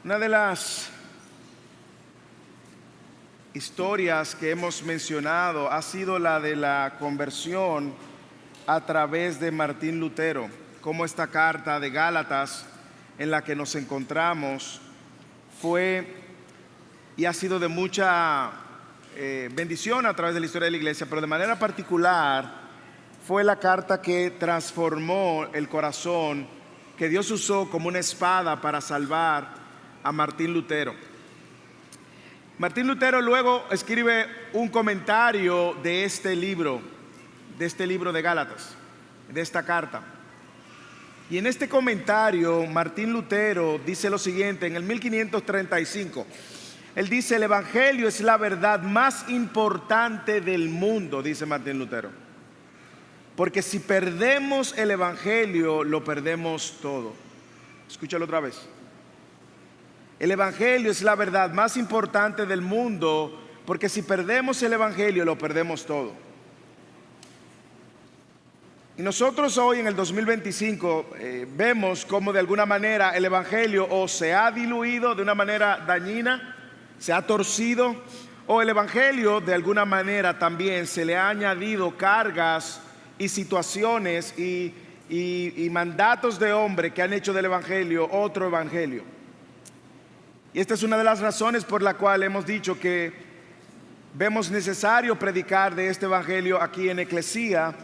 Una de las historias que hemos mencionado ha sido la de la conversión a través de Martín Lutero, como esta carta de Gálatas en la que nos encontramos fue y ha sido de mucha bendición a través de la historia de la iglesia, pero de manera particular fue la carta que transformó el corazón, que Dios usó como una espada para salvar a Martín Lutero. Martín Lutero luego escribe un comentario de este libro de Gálatas, de esta carta. Y en este comentario Martín Lutero dice lo siguiente, en el 1535, él dice: el evangelio es la verdad más importante del mundo, dice Martín Lutero, porque si perdemos el evangelio, lo perdemos todo. Escúchalo otra vez. El evangelio es la verdad más importante del mundo, porque si perdemos el evangelio, lo perdemos todo. Y nosotros hoy en el 2025 vemos cómo de alguna manera el evangelio o se ha diluido de una manera dañina, se ha torcido, o el evangelio de alguna manera también se le ha añadido cargas y situaciones y mandatos de hombre que han hecho del evangelio otro evangelio. Y esta es una de las razones por la cual hemos dicho que vemos necesario predicar de este evangelio aquí en Eclesía,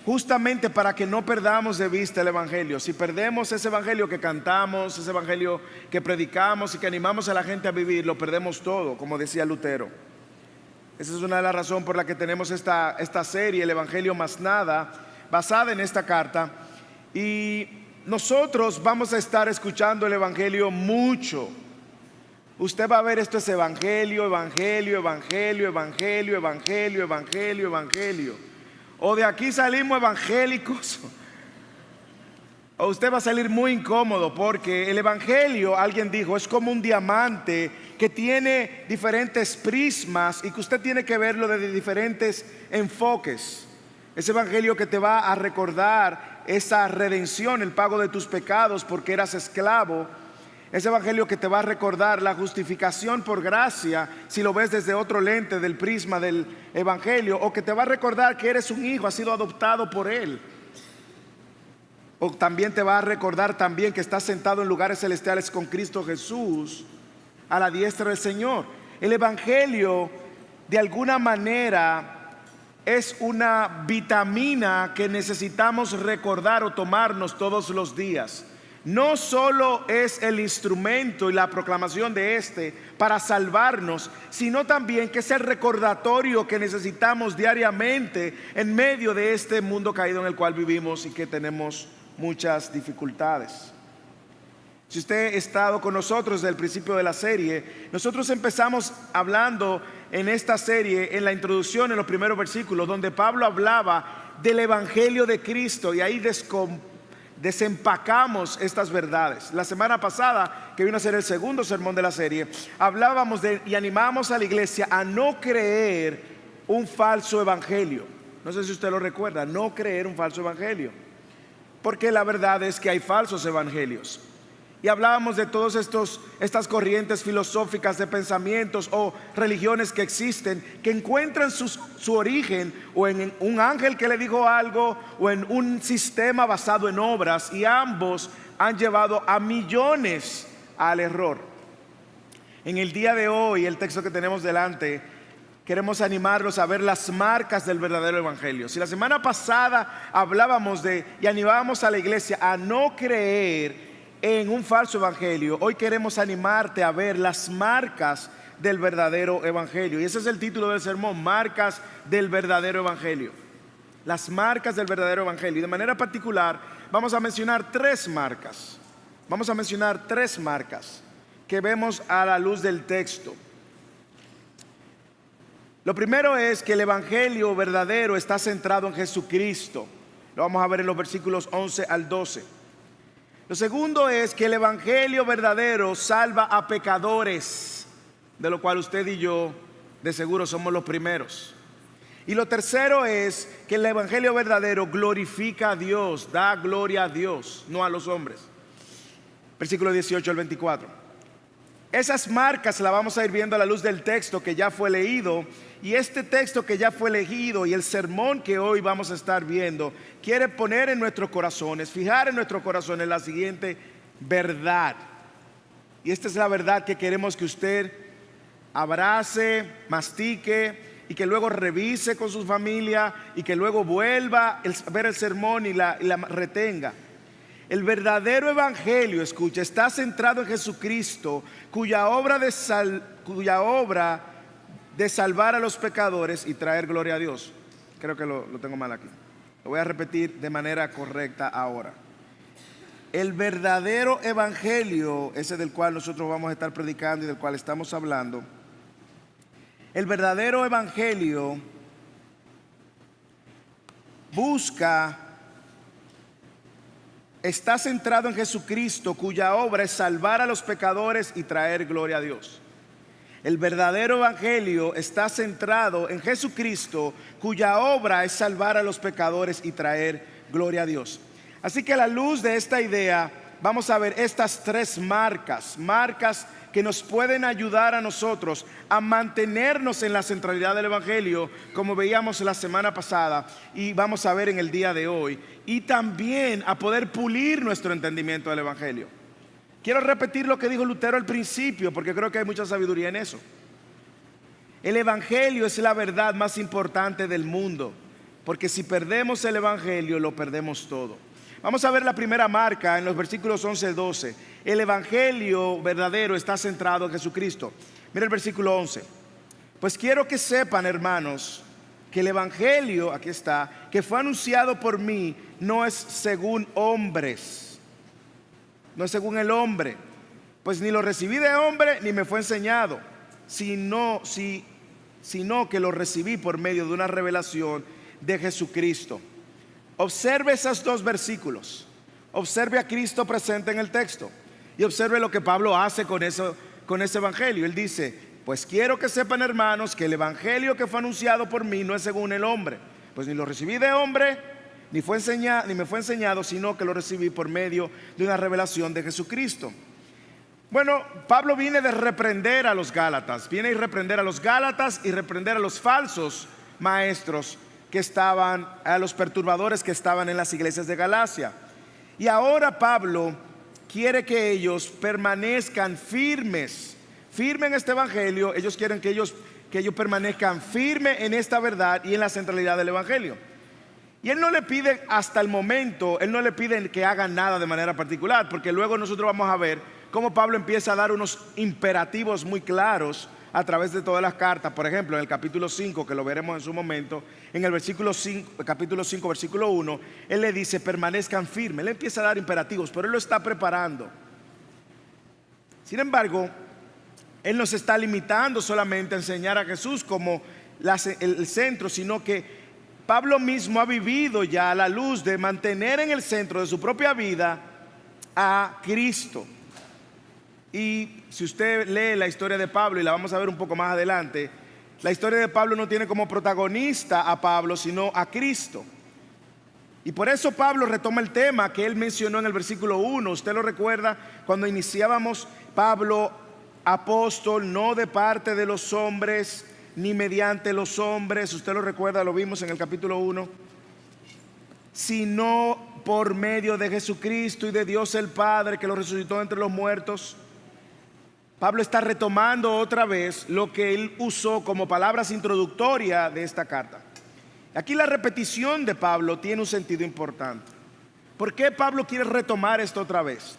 justamente para que no perdamos de vista el evangelio. Si perdemos ese evangelio que cantamos, ese evangelio que predicamos y que animamos a la gente a vivir, lo perdemos todo, como decía Lutero. Esa es una de las razones por la que tenemos esta serie, el Evangelio más nada, basada en esta carta. Y nosotros vamos a estar escuchando el evangelio mucho. Usted va a ver, esto es evangelio, evangelio, evangelio, evangelio, evangelio, evangelio, evangelio. O de aquí salimos evangélicos, o usted va a salir muy incómodo, porque el evangelio, alguien dijo, es como un diamante que tiene diferentes prismas y que usted tiene que verlo desde diferentes enfoques. Ese evangelio que te va a recordar esa redención, el pago de tus pecados porque eras esclavo. Ese evangelio que te va a recordar la justificación por gracia, si lo ves desde otro lente del prisma del evangelio, o que te va a recordar que eres un hijo, has sido adoptado por él. O también te va a recordar también que estás sentado en lugares celestiales con Cristo Jesús a la diestra del Señor. El evangelio de alguna manera es una vitamina que necesitamos recordar o tomarnos todos los días. No solo es el instrumento y la proclamación de para salvarnos, sino también que es el recordatorio que necesitamos diariamente en medio de este mundo caído en el cual vivimos y que tenemos muchas dificultades. Si usted ha estado con nosotros desde el principio de la serie, nosotros empezamos hablando en esta serie, en la introducción, en los primeros versículos, donde Pablo hablaba del evangelio de Cristo, y ahí desempacamos estas verdades. La semana pasada, que vino a ser el segundo sermón de la serie, hablábamos y animamos a la iglesia a no creer un falso evangelio. No sé si usted lo recuerda, no creer un falso evangelio, porque la verdad es que hay falsos evangelios. Y hablábamos de todas estas corrientes filosóficas de pensamientos o religiones que existen, que encuentran su origen o en un ángel que le dijo algo, o en un sistema basado en obras, y ambos han llevado a millones al error. En el día de hoy, el texto que tenemos delante, queremos animarlos a ver las marcas del verdadero evangelio. Si la semana pasada hablábamos y animábamos a la iglesia a no creer en un falso evangelio, hoy queremos animarte a ver las marcas del verdadero evangelio. Y ese es el título del sermón: marcas del verdadero evangelio. Las marcas del verdadero evangelio. Y de manera particular vamos a mencionar tres marcas. Vamos a mencionar tres marcas que vemos a la luz del texto. Lo primero es que el evangelio verdadero está centrado en Jesucristo. Lo vamos a ver en los versículos 11 al 12. Lo segundo es que el evangelio verdadero salva a pecadores, de lo cual usted y yo de seguro somos los primeros. Y lo tercero es que el evangelio verdadero glorifica a Dios, da gloria a Dios, no a los hombres. Versículo 18 al 24. Esas marcas las vamos a ir viendo a la luz del texto que ya fue leído. Y este texto que ya fue leído y el sermón que hoy vamos a estar viendo quiere poner en nuestros corazones, fijar en nuestros corazones la siguiente verdad. Y esta es la verdad que queremos que usted abrace, mastique y que luego revise con su familia y que luego vuelva a ver el sermón y la retenga. El verdadero evangelio, escucha, está centrado en Jesucristo, cuya obra de salvar a los pecadores y traer gloria a Dios. Creo que lo tengo mal aquí. Lo voy a repetir de manera correcta ahora. El verdadero evangelio, ese del cual nosotros vamos a estar predicando y del cual estamos hablando, el verdadero evangelio está centrado en Jesucristo, cuya obra es salvar a los pecadores y traer gloria a Dios. El verdadero evangelio está centrado en Jesucristo, cuya obra es salvar a los pecadores y traer gloria a Dios. Así que a la luz de esta idea vamos a ver estas tres marcas que nos pueden ayudar a nosotros a mantenernos en la centralidad del evangelio, como veíamos la semana pasada y vamos a ver en el día de hoy, y también a poder pulir nuestro entendimiento del evangelio. Quiero repetir lo que dijo Lutero al principio, porque creo que hay mucha sabiduría en eso. El evangelio es la verdad más importante del mundo, porque si perdemos el evangelio, lo perdemos todo. Vamos a ver la primera marca en los versículos 11 y 12. El evangelio verdadero está centrado en Jesucristo. Mira el versículo 11. Pues quiero que sepan, hermanos, que el evangelio, aquí está, que fue anunciado por mí, no es según hombres. No es según el hombre, pues ni lo recibí de hombre ni me fue enseñado, sino que lo recibí por medio de una revelación de Jesucristo. Observe esos dos versículos. Observe a Cristo presente en el texto y observe lo que Pablo hace con ese evangelio. Él dice: pues quiero que sepan, hermanos, que el evangelio que fue anunciado por mí no es según el hombre, pues ni lo recibí de hombre ni me fue enseñado, sino que lo recibí por medio de una revelación de Jesucristo. Bueno, Pablo viene de reprender a los Gálatas, viene a reprender a los Gálatas y reprender a los falsos maestros que estaban, a los perturbadores que estaban en las iglesias de Galacia. Y ahora Pablo quiere que ellos permanezcan firmes en este evangelio. Ellos quieren que ellos permanezcan firmes en esta verdad y en la centralidad del evangelio. Y él no le pide hasta el momento, él no le pide que hagan nada de manera particular, porque luego nosotros vamos a ver cómo Pablo empieza a dar unos imperativos muy claros a través de todas las cartas. Por ejemplo, en el capítulo 5, que lo veremos en su momento, en el capítulo 5, versículo 1, él le dice: permanezcan firmes. Él empieza a dar imperativos, pero él lo está preparando. Sin embargo, él no se está limitando solamente a enseñar a Jesús como el centro, sino que Pablo mismo ha vivido ya a la luz de mantener en el centro de su propia vida a Cristo. Y si usted lee la historia de Pablo, y la vamos a ver un poco más adelante, la historia de Pablo no tiene como protagonista a Pablo, sino a Cristo. Y por eso Pablo retoma el tema que él mencionó en el versículo 1. Usted lo recuerda cuando iniciábamos: Pablo, apóstol, no de parte de los hombres, ni mediante los hombres. Usted lo recuerda, lo vimos en el capítulo 1. Sino por medio de Jesucristo y de Dios el Padre, que lo resucitó entre los muertos. Pablo está retomando otra vez lo que él usó como palabras introductorias de esta carta. Aquí la repetición de Pablo tiene un sentido importante. ¿Por qué Pablo quiere retomar esto otra vez?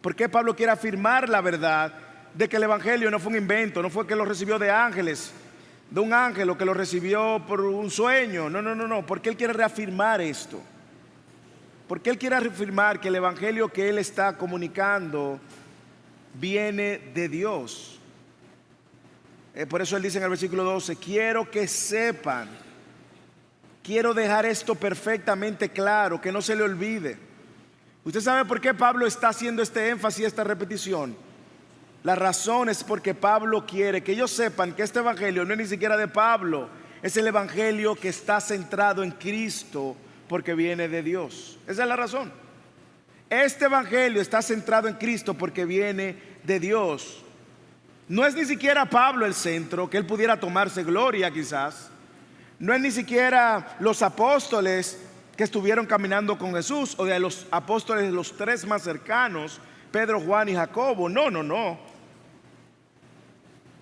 ¿Por qué Pablo quiere afirmar la verdad de que el evangelio no fue un invento, no fue que lo recibió de ángeles, de un ángel, o que lo recibió por un sueño? No. ¿Por qué él quiere reafirmar esto? Porque él quiere afirmar que el evangelio que él está comunicando viene de Dios. Por eso él dice en el versículo 12: quiero que sepan, quiero dejar esto perfectamente claro, que no se le olvide. ¿Usted sabe por qué Pablo está haciendo este énfasis, esta repetición? La razón es porque Pablo quiere que ellos sepan que este evangelio no es ni siquiera de Pablo, es el evangelio que está centrado en Cristo, porque viene de Dios. Esa es la razón. Este evangelio está centrado en Cristo porque viene de Dios. No es ni siquiera Pablo el centro, que él pudiera tomarse gloria quizás. No es ni siquiera los apóstoles que estuvieron caminando con Jesús, o de los apóstoles los tres más cercanos, Pedro, Juan y Jacobo. No, no, no.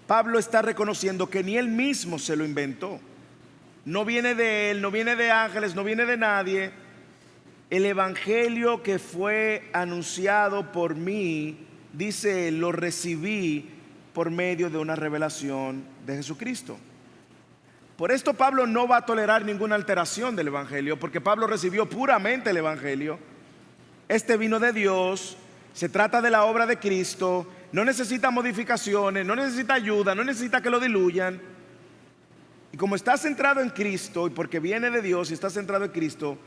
Pablo está reconociendo que ni él mismo se lo inventó. No viene de él, no viene de ángeles, no viene de nadie. El evangelio que fue anunciado por mí, dice él, lo recibí por medio de una revelación de Jesucristo. Por esto Pablo no va a tolerar ninguna alteración del evangelio, porque Pablo recibió puramente el evangelio. Este vino de Dios, se trata de la obra de Cristo, no necesita modificaciones, no necesita ayuda, no necesita que lo diluyan. Y como está centrado en Cristo, y porque viene de Dios y está centrado en Cristo,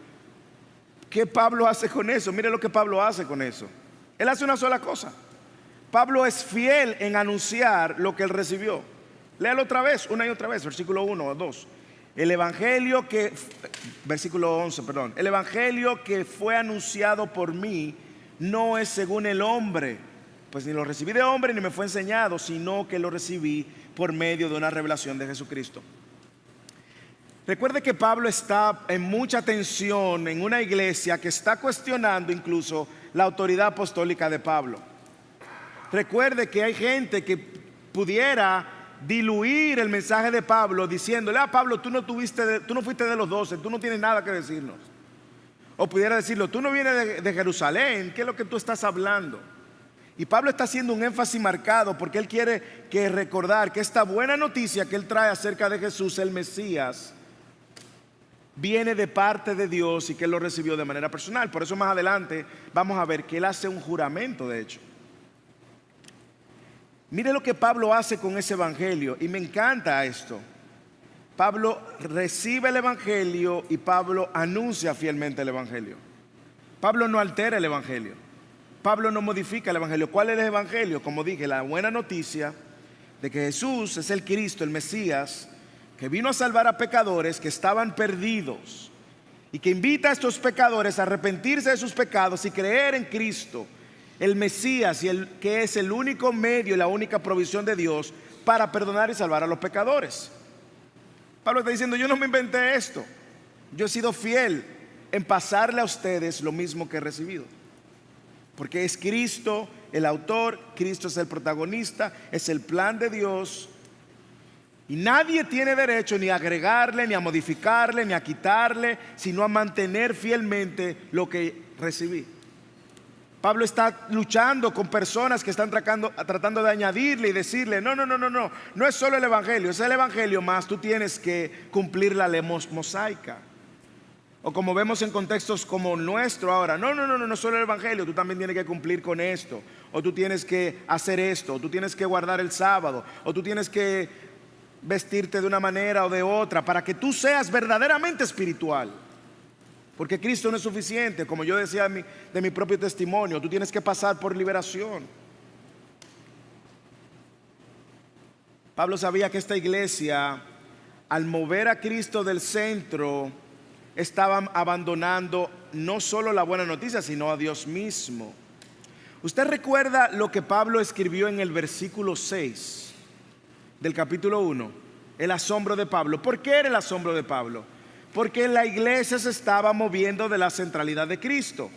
¿qué Pablo hace con eso? Mire lo que Pablo hace con eso. Él hace una sola cosa. Pablo es fiel en anunciar lo que él recibió. Léalo otra vez, una y otra vez, versículo 1 o 2. Versículo 11, perdón. El evangelio que fue anunciado por mí no es según el hombre, pues ni lo recibí de hombre ni me fue enseñado, sino que lo recibí por medio de una revelación de Jesucristo. Recuerde que Pablo está en mucha tensión en una iglesia que está cuestionando incluso la autoridad apostólica de Pablo. Recuerde que hay gente que pudiera diluir el mensaje de Pablo diciéndole: Pablo, tú no fuiste de los 12, tú no tienes nada que decirnos. O pudiera decirlo: tú no vienes de Jerusalén, ¿qué es lo que tú estás hablando? Y Pablo está haciendo un énfasis marcado porque él quiere recordar que esta buena noticia que él trae acerca de Jesús, el Mesías, viene de parte de Dios y que él lo recibió de manera personal. Por eso más adelante vamos a ver que él hace un juramento, de hecho. Mire lo que Pablo hace con ese evangelio, y me encanta esto. Pablo recibe el evangelio y Pablo anuncia fielmente el evangelio. Pablo no altera el evangelio. Pablo no modifica el evangelio. ¿Cuál es el evangelio? Como dije, la buena noticia de que Jesús es el Cristo, el Mesías, que vino a salvar a pecadores que estaban perdidos y que invita a estos pecadores a arrepentirse de sus pecados y creer en Cristo, el Mesías, que es el único medio y la única provisión de Dios para perdonar y salvar a los pecadores. Pablo está diciendo: yo no me inventé esto, yo he sido fiel en pasarle a ustedes lo mismo que he recibido, porque es Cristo el autor, Cristo es el protagonista, es el plan de Dios, y nadie tiene derecho ni a agregarle, ni a modificarle, ni a quitarle, sino a mantener fielmente lo que recibí. Pablo está luchando con personas que están tratando de añadirle y decirle: no es solo el evangelio, es el evangelio más tú tienes que cumplir la ley mosaica. O como vemos en contextos como nuestro ahora: no es solo el evangelio, tú también tienes que cumplir con esto, o tú tienes que hacer esto, o tú tienes que guardar el sábado, o tú tienes que vestirte de una manera o de otra para que tú seas verdaderamente espiritual. Porque Cristo no es suficiente, como yo decía de mi propio testimonio, tú tienes que pasar por liberación. Pablo sabía que esta iglesia, al mover a Cristo del centro, estaban abandonando no solo la buena noticia, sino a Dios mismo. Usted recuerda lo que Pablo escribió en el versículo 6 del capítulo 1, el asombro de Pablo. ¿Por qué era el asombro de Pablo? Porque la iglesia se estaba moviendo de la centralidad de Cristo.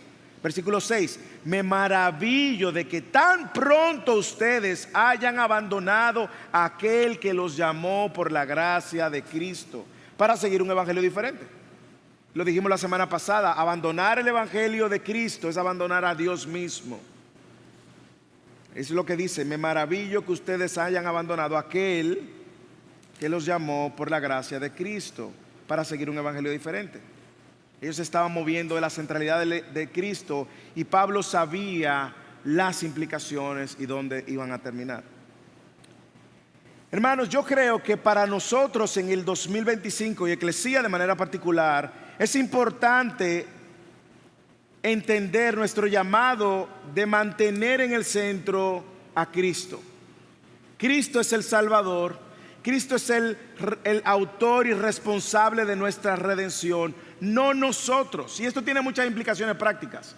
Versículo 6: me maravillo de que tan pronto ustedes hayan abandonado a aquel que los llamó por la gracia de Cristo para seguir un evangelio diferente. Lo dijimos la semana pasada: abandonar el evangelio de Cristo es abandonar a Dios mismo. Es lo que dice: me maravillo que ustedes hayan abandonado a aquel que los llamó por la gracia de Cristo para seguir un evangelio diferente. Ellos se estaban moviendo de la centralidad de Cristo, y Pablo sabía las implicaciones y dónde iban a terminar. Hermanos, yo creo que para nosotros en el 2025 y Eclesía de manera particular, es importante entender nuestro llamado de mantener en el centro a Cristo. Cristo es el Salvador. Cristo es el autor y responsable de nuestra redención, no nosotros. Y esto tiene muchas implicaciones prácticas,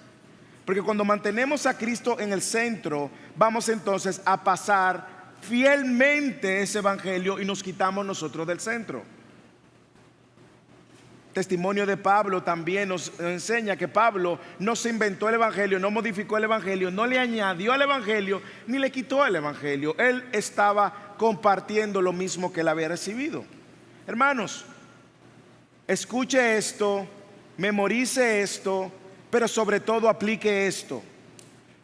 porque cuando mantenemos a Cristo en el centro, vamos entonces a pasar fielmente ese evangelio y nos quitamos nosotros del centro. Testimonio de Pablo también nos enseña que Pablo no se inventó el evangelio, no modificó el evangelio, no le añadió al evangelio ni le quitó el evangelio. Él estaba compartiendo lo mismo que él había recibido. Hermanos, escuche esto, memorice esto, pero sobre todo aplique esto.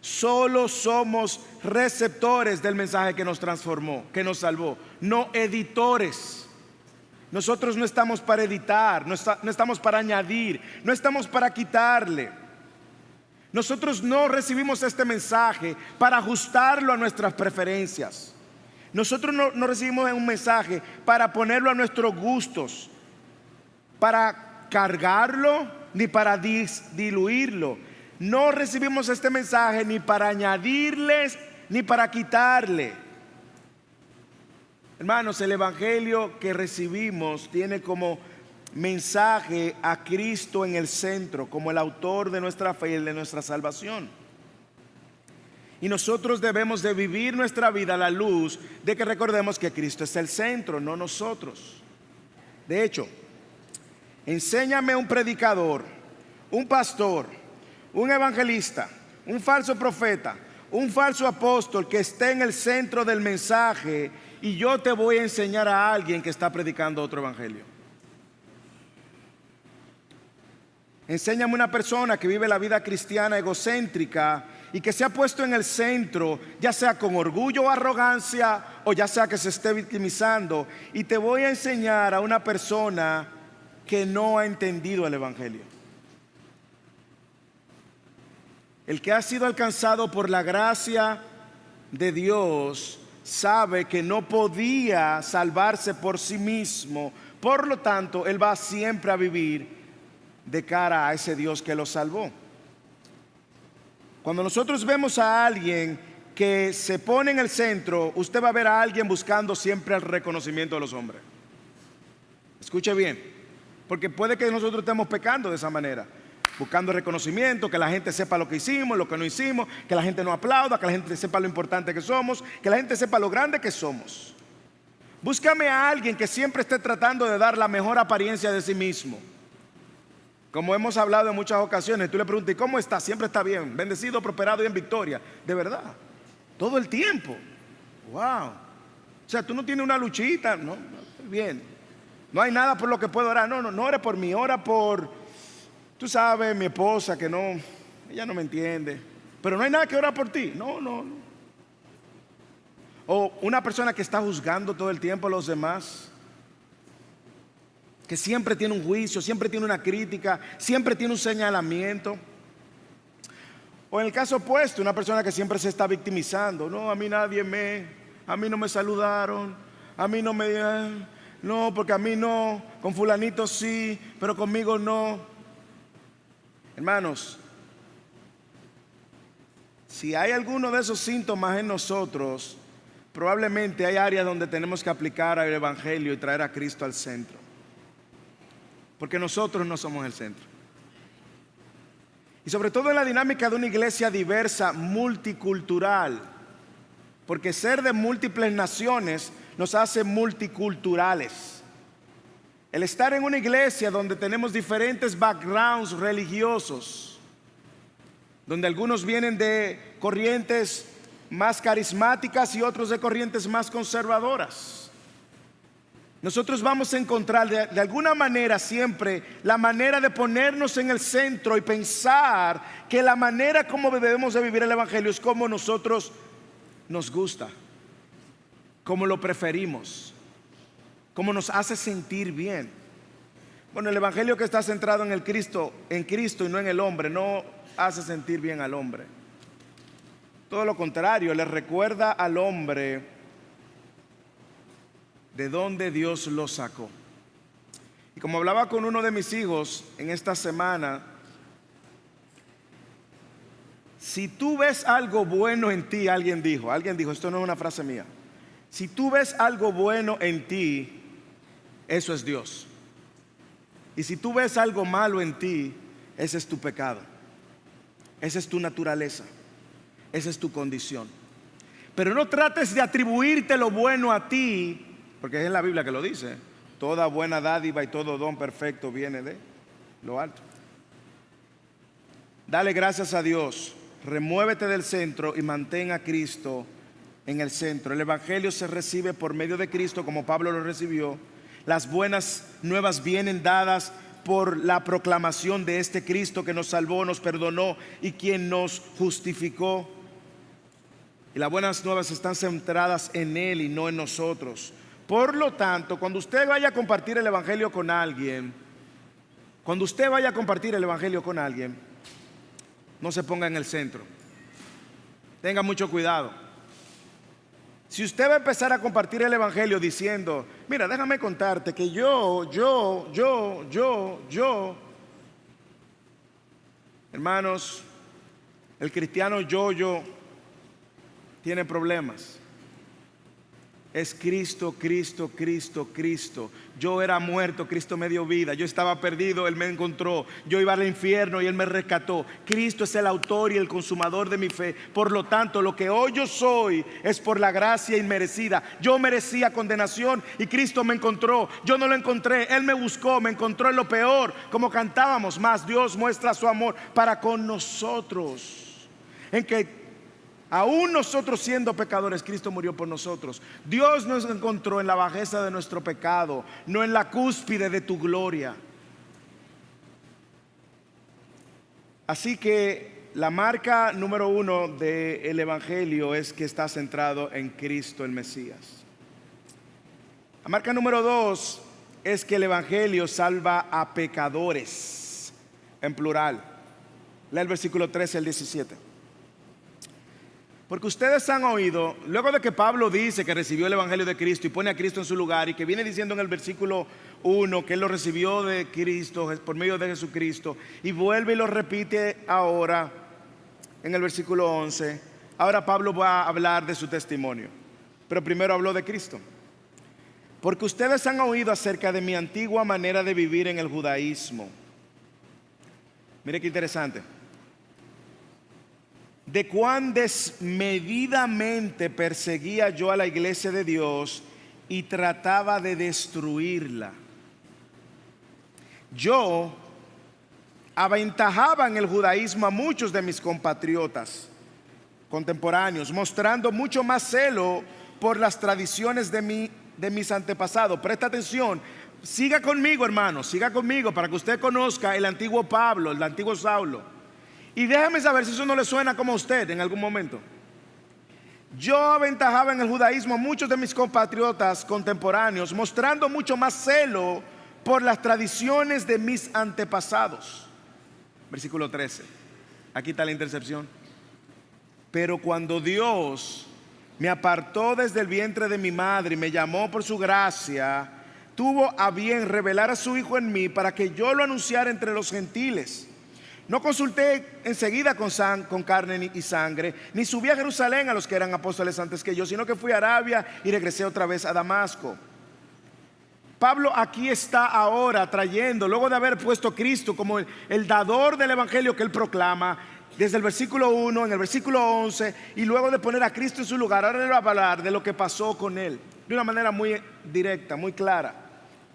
Solo somos receptores del mensaje que nos transformó, que nos salvó, no editores. Nosotros no estamos para editar, no estamos para añadir, no estamos para quitarle. Nosotros no recibimos este mensaje para ajustarlo a nuestras preferencias. Nosotros no recibimos un mensaje para ponerlo a nuestros gustos, para cargarlo ni para diluirlo. No recibimos este mensaje ni para añadirles ni para quitarle. Hermanos, el evangelio que recibimos tiene como mensaje a Cristo en el centro, como el autor de nuestra fe y de nuestra salvación. Y nosotros debemos de vivir nuestra vida a la luz de que recordemos que Cristo es el centro, no nosotros. De hecho, enséñame un predicador, un pastor, un evangelista, un falso profeta, un falso apóstol que esté en el centro del mensaje, y yo te voy a enseñar a alguien que está predicando otro evangelio. Enséñame una persona que vive la vida cristiana egocéntrica y que se ha puesto en el centro, ya sea con orgullo o arrogancia, o ya sea que se esté victimizando, y te voy a enseñar a una persona que no ha entendido el evangelio. El que ha sido alcanzado por la gracia de Dios sabe que no podía salvarse por sí mismo, por lo tanto él va siempre a vivir de cara a ese Dios que lo salvó. Cuando nosotros vemos a alguien que se pone en el centro, usted va a ver a alguien buscando siempre el reconocimiento de los hombres. Escuche bien, porque puede que nosotros estemos pecando de esa manera, buscando reconocimiento, que la gente sepa lo que hicimos, lo que no hicimos, que la gente nos aplauda, que la gente sepa lo importante que somos, que la gente sepa lo grande que somos. Búscame a alguien que siempre esté tratando de dar la mejor apariencia de sí mismo. Como hemos hablado en muchas ocasiones, tú le preguntas, ¿y cómo está? Siempre está bien, bendecido, prosperado y en victoria. De verdad, todo el tiempo. Wow. O sea, tú no tienes una luchita, no, bien. No hay nada por lo que puedo orar. No ore por mí, ora por... Tú sabes, mi esposa, que no, ella no me entiende, pero no hay nada que orar por ti. No. O una persona que está juzgando todo el tiempo a los demás, que siempre tiene un juicio, siempre tiene una crítica, siempre tiene un señalamiento. O en el caso opuesto, una persona que siempre se está victimizando. No, a mí no me saludaron, a mí no me... No, porque a mí no, con fulanito sí, pero conmigo no. Hermanos, si hay alguno de esos síntomas en nosotros, probablemente hay áreas donde tenemos que aplicar el evangelio y traer a Cristo al centro, porque nosotros no somos el centro. Y sobre todo en la dinámica de una iglesia diversa, multicultural, porque ser de múltiples naciones nos hace multiculturales. El estar en una iglesia donde tenemos diferentes backgrounds religiosos, donde algunos vienen de corrientes más carismáticas y otros de corrientes más conservadoras, nosotros vamos a encontrar de alguna manera siempre la manera de ponernos en el centro y pensar que la manera como debemos de vivir el evangelio es como nosotros nos gusta, como lo preferimos, como nos hace sentir bien. Bueno, el evangelio que está centrado en Cristo y no en el hombre, no hace sentir bien al hombre. Todo lo contrario, le recuerda al hombre de dónde Dios lo sacó. Y como hablaba con uno de mis hijos en esta semana, si tú ves algo bueno en ti, alguien dijo, esto no es una frase mía, si tú ves algo bueno en ti, eso es Dios. Y si tú ves algo malo en ti, ese es tu pecado, esa es tu naturaleza, esa es tu condición. Pero no trates de atribuirte lo bueno a ti, porque es en la Biblia que lo dice. Toda buena dádiva y todo don perfecto viene de lo alto. Dale gracias a Dios, remuévete del centro y mantén a Cristo en el centro. El Evangelio se recibe por medio de Cristo, como Pablo lo recibió. Las buenas nuevas vienen dadas por la proclamación de este Cristo que nos salvó, nos perdonó y quien nos justificó. Y las buenas nuevas están centradas en Él y no en nosotros. Por lo tanto, cuando usted vaya a compartir el Evangelio con alguien, no se ponga en el centro. Tenga mucho cuidado. Si usted va a empezar a compartir el Evangelio diciendo, mira, déjame contarte que yo, hermanos, el cristiano yo tiene problemas. Es Cristo, Cristo, Cristo, Cristo. Yo era muerto, Cristo me dio vida. Yo estaba perdido, Él me encontró. Yo iba al infierno y Él me rescató. Cristo es el autor y el consumador de mi fe. Por lo tanto, lo que hoy yo soy es por la gracia inmerecida. Yo merecía condenación y Cristo me encontró. Yo no lo encontré, Él me buscó, me encontró en lo peor. Como cantábamos más, Dios muestra su amor para con nosotros, en que aún nosotros siendo pecadores, Cristo murió por nosotros. Dios nos encontró en la bajeza de nuestro pecado, no en la cúspide de tu gloria. Así que la marca número 1 del Evangelio es que está centrado en Cristo el Mesías. La marca número 2 es que el Evangelio salva a pecadores, en plural. Lea el versículo 13 al 17. Porque ustedes han oído, luego de que Pablo dice que recibió el Evangelio de Cristo y pone a Cristo en su lugar, y que viene diciendo en el versículo 1 que él lo recibió de Cristo, por medio de Jesucristo, y vuelve y lo repite ahora en el versículo 11. Ahora Pablo va a hablar de su testimonio, pero primero habló de Cristo. Porque ustedes han oído acerca de mi antigua manera de vivir en el judaísmo. Mire qué interesante. De cuán desmedidamente perseguía yo a la iglesia de Dios y trataba de destruirla. Yo aventajaba en el judaísmo a muchos de mis compatriotas contemporáneos, mostrando mucho más celo por las tradiciones de mis antepasados. Presta atención, siga conmigo, hermano, siga conmigo para que usted conozca el antiguo Pablo, el antiguo Saulo. Y déjame saber si eso no le suena como a usted en algún momento. Yo aventajaba en el judaísmo a muchos de mis compatriotas contemporáneos, mostrando mucho más celo por las tradiciones de mis antepasados. Versículo 13. Aquí está la intercepción. Pero cuando Dios me apartó desde el vientre de mi madre y me llamó por su gracia, tuvo a bien revelar a su Hijo en mí para que yo lo anunciara entre los gentiles. No consulté enseguida con carne y sangre, ni subí a Jerusalén a los que eran apóstoles antes que yo, sino que fui a Arabia y regresé otra vez a Damasco. Pablo aquí está ahora trayendo, luego de haber puesto a Cristo como el dador del Evangelio que él proclama, desde el versículo 1, en el versículo 11, y luego de poner a Cristo en su lugar, ahora le va a hablar de lo que pasó con él, de una manera muy directa, muy clara.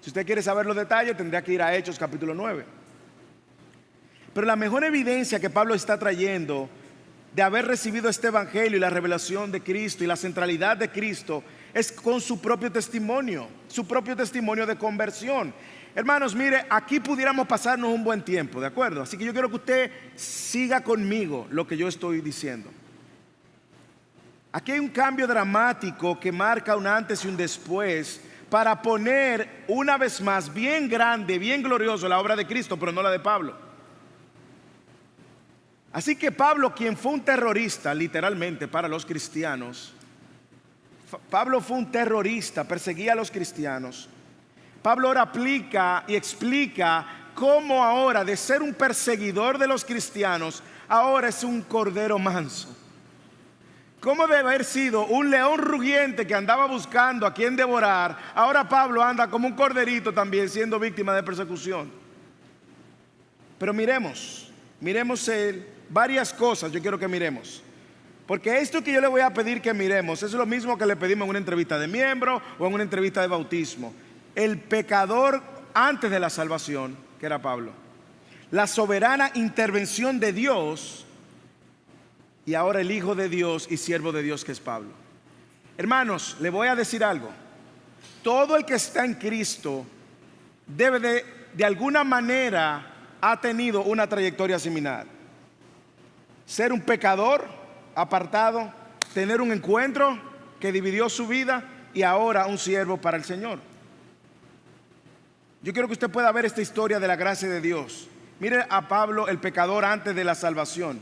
Si usted quiere saber los detalles, tendría que ir a Hechos capítulo 9. Pero la mejor evidencia que Pablo está trayendo de haber recibido este Evangelio y la revelación de Cristo y la centralidad de Cristo es con su propio testimonio de conversión. Hermanos, mire, aquí pudiéramos pasarnos un buen tiempo, ¿de acuerdo? Así que yo quiero que usted siga conmigo lo que yo estoy diciendo. Aquí hay un cambio dramático que marca un antes y un después para poner una vez más bien grande, bien glorioso la obra de Cristo, pero no la de Pablo. Así que Pablo, quien fue un terrorista literalmente para los cristianos, Pablo fue un terrorista, perseguía a los cristianos. Pablo ahora aplica y explica cómo ahora de ser un perseguidor de los cristianos, ahora es un cordero manso. Cómo de haber sido un león rugiente que andaba buscando a quien devorar, ahora Pablo anda como un corderito también siendo víctima de persecución. Pero miremos varias cosas yo quiero que miremos. Porque esto que yo le voy a pedir que miremos es lo mismo que le pedimos en una entrevista de miembro o en una entrevista de bautismo. El pecador antes de la salvación, que era Pablo. La soberana intervención de Dios y ahora el Hijo de Dios y siervo de Dios, que es Pablo. Hermanos, le voy a decir algo. Todo el que está en Cristo debe de alguna manera ha tenido una trayectoria similar. Ser un pecador apartado, tener un encuentro que dividió su vida y ahora un siervo para el Señor. Yo quiero que usted pueda ver esta historia de la gracia de Dios. Mire a Pablo, el pecador antes de la salvación,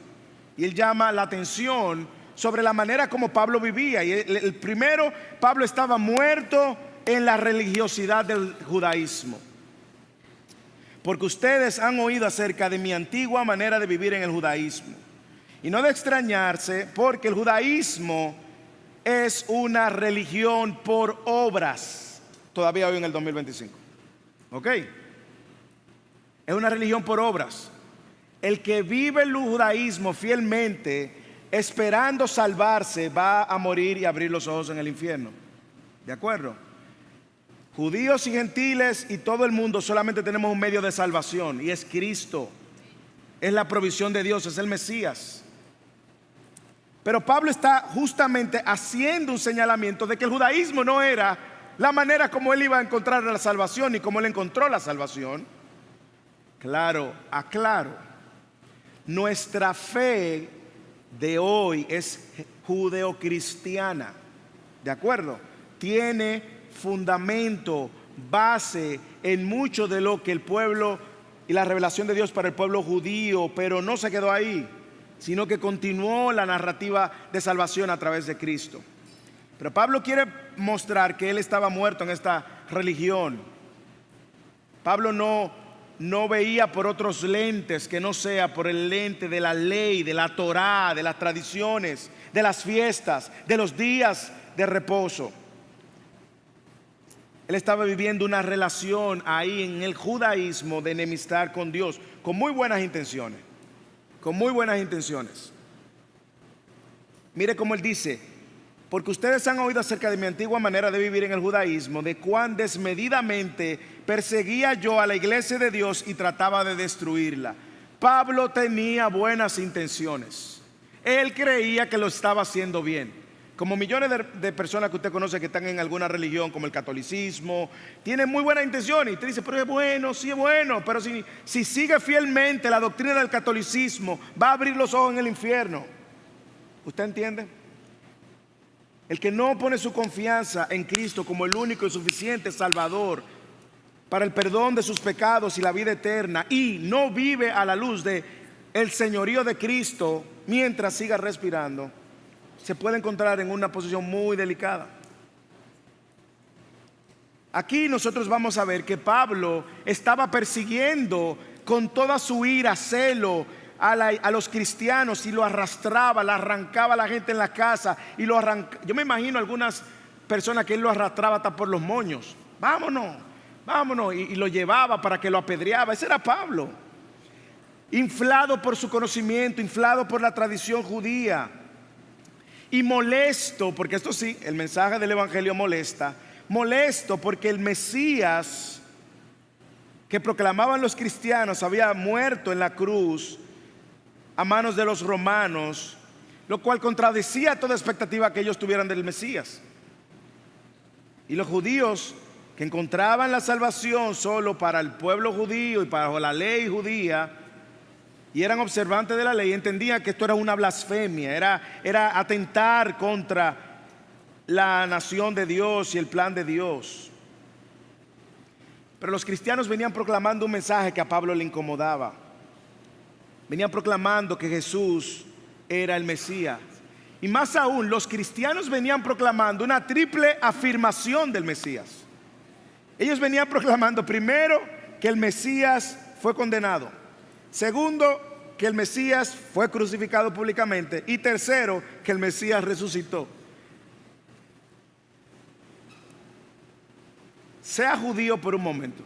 y él llama la atención sobre la manera como Pablo vivía. Y el primero, Pablo estaba muerto en la religiosidad del judaísmo. Porque ustedes han oído acerca de mi antigua manera de vivir en el judaísmo. Y no de extrañarse, porque el judaísmo es una religión por obras. Todavía hoy en el 2025. ¿Ok? Es una religión por obras. El que vive el judaísmo fielmente, esperando salvarse, va a morir y abrir los ojos en el infierno. ¿De acuerdo? Judíos y gentiles y todo el mundo solamente tenemos un medio de salvación, y es Cristo. Es la provisión de Dios, es el Mesías. Pero Pablo está justamente haciendo un señalamiento de que el judaísmo no era la manera como él iba a encontrar la salvación y como él encontró la salvación. Claro, aclaro, nuestra fe de hoy es judeocristiana, ¿de acuerdo? Tiene fundamento, base en mucho de lo que el pueblo y la revelación de Dios para el pueblo judío, pero no se quedó ahí, sino que continuó la narrativa de salvación a través de Cristo. Pero Pablo quiere mostrar que él estaba muerto en esta religión. Pablo no veía por otros lentes que no sea por el lente de la ley, de la Torá, de las tradiciones, de las fiestas, de los días de reposo. Él estaba viviendo una relación ahí en el judaísmo de enemistad con Dios, con muy buenas intenciones. Con muy buenas intenciones. Mire cómo él dice: porque ustedes han oído acerca de mi antigua manera de vivir en el judaísmo, de cuán desmedidamente perseguía yo a la iglesia de Dios y trataba de destruirla. Pablo tenía buenas intenciones. Él creía que lo estaba haciendo bien. Como millones de personas que usted conoce que están en alguna religión como el catolicismo, tienen muy buenas intenciones. Y usted dice, pero es bueno, sí es bueno. Pero si sigue fielmente la doctrina del catolicismo, va a abrir los ojos en el infierno. ¿Usted entiende? El que no pone su confianza en Cristo como el único y suficiente Salvador para el perdón de sus pecados y la vida eterna, y no vive a la luz de el señorío de Cristo mientras siga respirando, se puede encontrar en una posición muy delicada. Aquí nosotros vamos a ver que Pablo estaba persiguiendo con toda su ira, celo a los cristianos, y lo arrastraba, le arrancaba a la gente en la casa y lo arrancaba. Yo me imagino algunas personas que él lo arrastraba hasta por los moños. Vámonos, vámonos, y lo llevaba para que lo apedreaba. Ese era Pablo, inflado por su conocimiento, inflado por la tradición judía. Y molesto, porque esto sí, el mensaje del evangelio molesta. Molesto porque el Mesías que proclamaban los cristianos había muerto en la cruz a manos de los romanos, lo cual contradecía toda expectativa que ellos tuvieran del Mesías. Y los judíos, que encontraban la salvación solo para el pueblo judío y para la ley judía, y eran observantes de la ley, entendían que esto era una blasfemia, era atentar contra la nación de Dios y el plan de Dios. Pero los cristianos venían proclamando un mensaje que a Pablo le incomodaba. Venían proclamando que Jesús era el Mesías. Y más aún, los cristianos venían proclamando una triple afirmación del Mesías. Ellos venían proclamando, primero, que el Mesías fue condenado. Segundo, que el Mesías fue crucificado públicamente. Y tercero, que el Mesías resucitó. Sea judío por un momento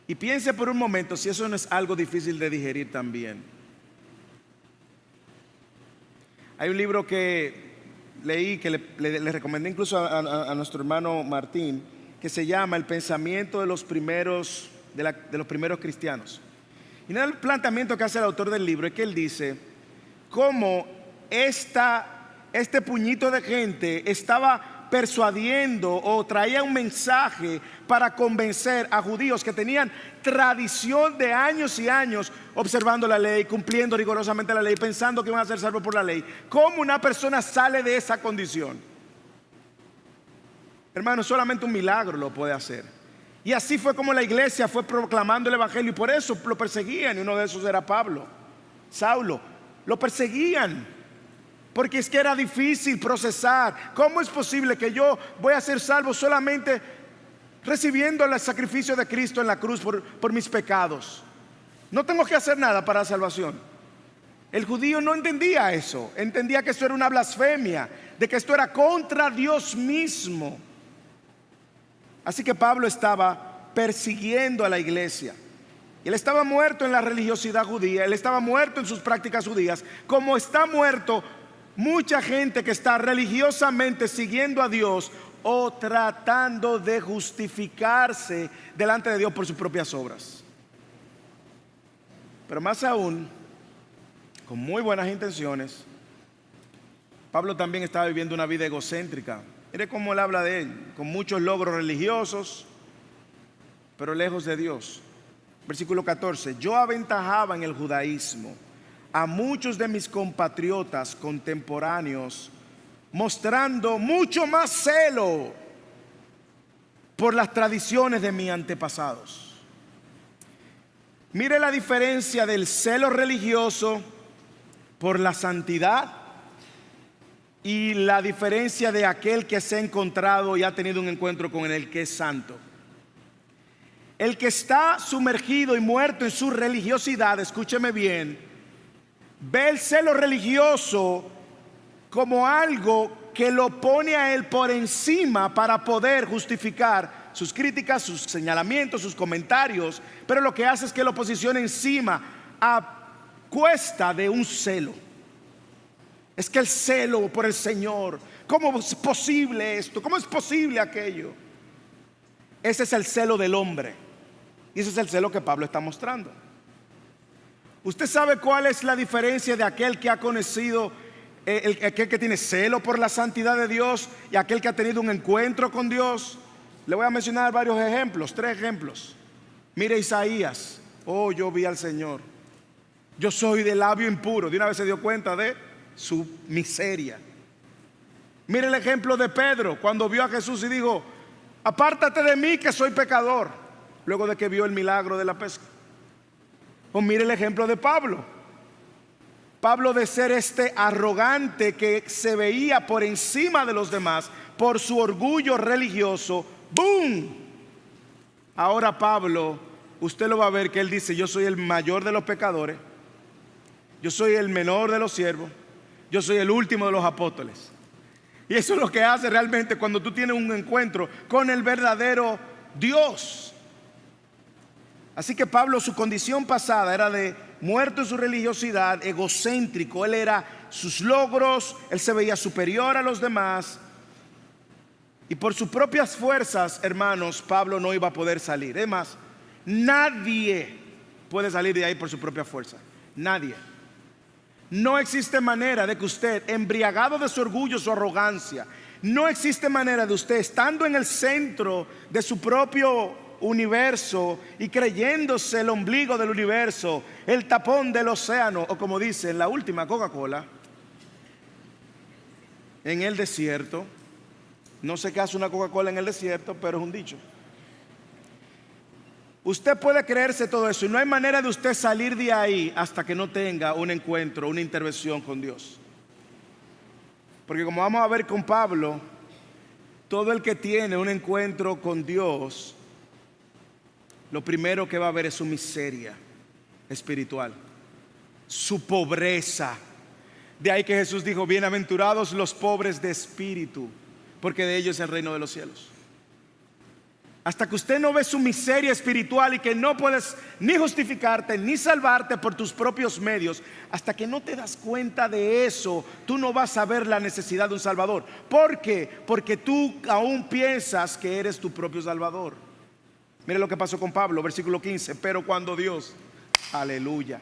y piense por un momento si eso no es algo difícil de digerir también. Hay un libro que leí, que le recomendé incluso a nuestro hermano Martín, que se llama El pensamiento de los primeros, de los primeros cristianos. Y el planteamiento que hace el autor del libro es que él dice cómo este puñito de gente estaba persuadiendo o traía un mensaje para convencer a judíos que tenían tradición de años y años observando la ley, cumpliendo rigurosamente la ley, pensando que iban a ser salvos por la ley. ¿Cómo una persona sale de esa condición? Hermano, solamente un milagro lo puede hacer. Y así fue como la iglesia fue proclamando el evangelio, y por eso lo perseguían. Y uno de esos era Pablo, Saulo. Lo perseguían porque es que era difícil procesar. ¿Cómo es posible que yo voy a ser salvo solamente recibiendo el sacrificio de Cristo en la cruz por mis pecados? No tengo que hacer nada para la salvación. El judío no entendía eso. Entendía que esto era una blasfemia, de que esto era contra Dios mismo. Así que Pablo estaba persiguiendo a la iglesia. Él estaba muerto en la religiosidad judía. Él estaba muerto en sus prácticas judías, como está muerto mucha gente que está religiosamente siguiendo a Dios o tratando de justificarse delante de Dios por sus propias obras. Pero más aún, con muy buenas intenciones, Pablo también estaba viviendo una vida egocéntrica. Mire cómo él habla de él, con muchos logros religiosos, pero lejos de Dios. Versículo 14: yo aventajaba en el judaísmo a muchos de mis compatriotas contemporáneos, mostrando mucho más celo por las tradiciones de mis antepasados. Mire la diferencia del celo religioso por la santidad y la diferencia de aquel que se ha encontrado y ha tenido un encuentro con el que es santo. El que está sumergido y muerto en su religiosidad, escúcheme bien, ve el celo religioso como algo que lo pone a él por encima para poder justificar sus críticas, sus señalamientos, sus comentarios, pero lo que hace es que lo posiciona encima a cuesta de un celo. Es que el celo por el Señor, ¿cómo es posible esto? ¿Cómo es posible aquello? Ese es el celo del hombre, y ese es el celo que Pablo está mostrando. ¿Usted sabe cuál es la diferencia de aquel que ha conocido, aquel que tiene celo por la santidad de Dios, y aquel que ha tenido un encuentro con Dios? Le voy a mencionar varios ejemplos, 3 ejemplos. Mire Isaías: oh, yo vi al Señor, yo soy de labio impuro. De una vez se dio cuenta de su miseria. Mire el ejemplo de Pedro, cuando vio a Jesús y dijo: apártate de mí que soy pecador, luego de que vio el milagro de la pesca. O mire el ejemplo de Pablo. Pablo, de ser este arrogante que se veía por encima de los demás por su orgullo religioso, ¡boom! Ahora Pablo, usted lo va a ver que él dice: yo soy el mayor de los pecadores, yo soy el menor de los siervos, yo soy el último de los apóstoles. Y eso es lo que hace realmente cuando tú tienes un encuentro con el verdadero Dios. Así que Pablo, su condición pasada era de muerto en su religiosidad, egocéntrico. Él era sus logros, él se veía superior a los demás. Y por sus propias fuerzas, hermanos, Pablo no iba a poder salir. Es más, nadie puede salir de ahí por su propia fuerza. Nadie. No existe manera de que usted, embriagado de su orgullo, su arrogancia, no existe manera de usted, estando en el centro de su propio universo y creyéndose el ombligo del universo, el tapón del océano, o como dice en la última Coca-Cola, en el desierto. No sé qué hace una Coca-Cola en el desierto, pero es un dicho. Usted puede creerse todo eso y no hay manera de usted salir de ahí hasta que no tenga un encuentro, una intervención con Dios. Porque como vamos a ver con Pablo, todo el que tiene un encuentro con Dios, lo primero que va a ver es su miseria espiritual, su pobreza. De ahí que Jesús dijo: bienaventurados los pobres de espíritu, porque de ellos es el reino de los cielos. hasta que usted no ve su miseria espiritual y que no puedes ni justificarte ni salvarte por tus propios medios, hasta que no te das cuenta de eso, tú no vas a ver la necesidad de un Salvador. ¿Por qué? Porque tú aún piensas que eres tu propio Salvador. Mire lo que pasó con Pablo, versículo 15. Pero cuando Dios, aleluya,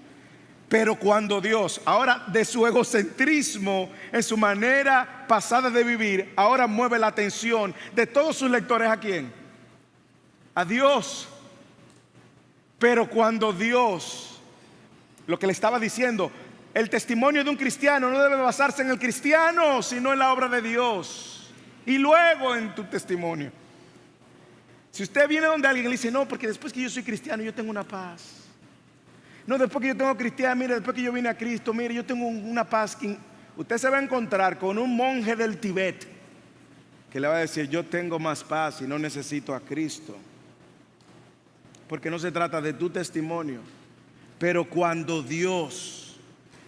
pero cuando Dios, ahora de su egocentrismo, en su manera pasada de vivir, ahora mueve la atención de todos sus lectores, ¿a quién? A Dios. Pero cuando Dios, lo que le estaba diciendo, el testimonio de un cristiano no debe basarse en el cristiano, sino en la obra de Dios, y luego en tu testimonio. Si usted viene donde alguien y le dice, no, porque después que yo soy cristiano yo tengo una paz. No, después que yo tengo cristiano, mire, después que yo vine a Cristo, mire, yo tengo una paz. Usted se va a encontrar con un monje del Tibet que le va a decir, yo tengo más paz y no necesito a Cristo. Porque no se trata de tu testimonio. Pero cuando Dios,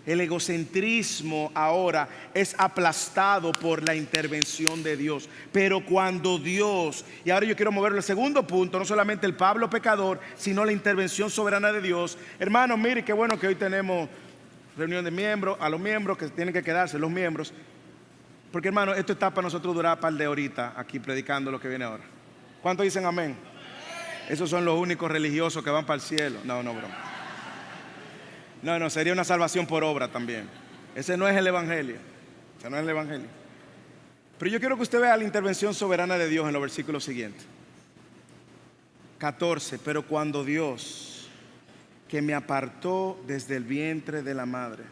el egocentrismo ahora es aplastado por la intervención de Dios. Pero cuando Dios, y ahora yo quiero moverlo al segundo punto, no solamente el Pablo pecador, sino la intervención soberana de Dios. Hermano, mire qué bueno que hoy tenemos reunión de miembros, a los miembros que tienen que quedarse, los miembros. Porque hermano, esto está para nosotros durar un par de horitas aquí predicando lo que viene ahora. ¿Cuántos dicen amén? Esos son los únicos religiosos que van para el cielo. No, broma. No, sería una salvación por obra también. Ese no es el evangelio. Ese no es el evangelio. Pero yo quiero que usted vea la intervención soberana de Dios en los versículos siguientes. 14. Pero cuando Dios, que me apartó desde el vientre de la madre.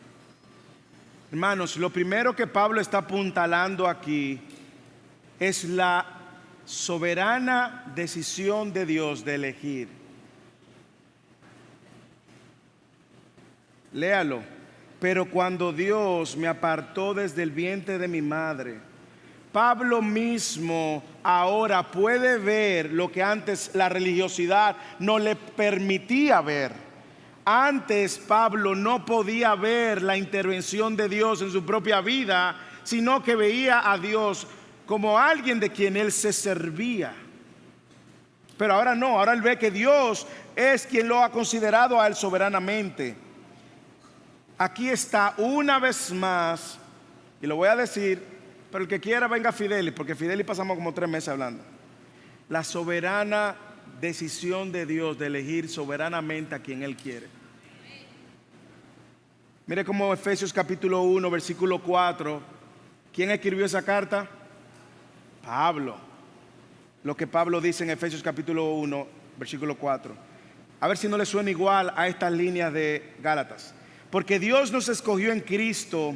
Hermanos, lo primero que Pablo está apuntalando aquí es la soberana decisión de Dios de elegir. Léalo. Pero cuando Dios me apartó desde el vientre de mi madre. Pablo mismo ahora puede ver lo que antes la religiosidad no le permitía ver. Antes Pablo no podía ver la intervención de Dios en su propia vida, sino que veía a Dios como alguien de quien él se servía. Pero ahora no, ahora él ve que Dios es quien lo ha considerado a él soberanamente. Aquí está una vez más, y lo voy a decir, pero el que quiera venga a Fidelis, porque Fidelis pasamos como 3 meses hablando. La soberana decisión de Dios de elegir soberanamente a quien él quiere. Mire como Efesios capítulo 1 versículo 4. ¿Quién escribió esa carta? Pablo. Lo que Pablo dice en Efesios capítulo 1 versículo 4. A ver si no le suena igual a estas líneas de Gálatas. Porque Dios nos escogió en Cristo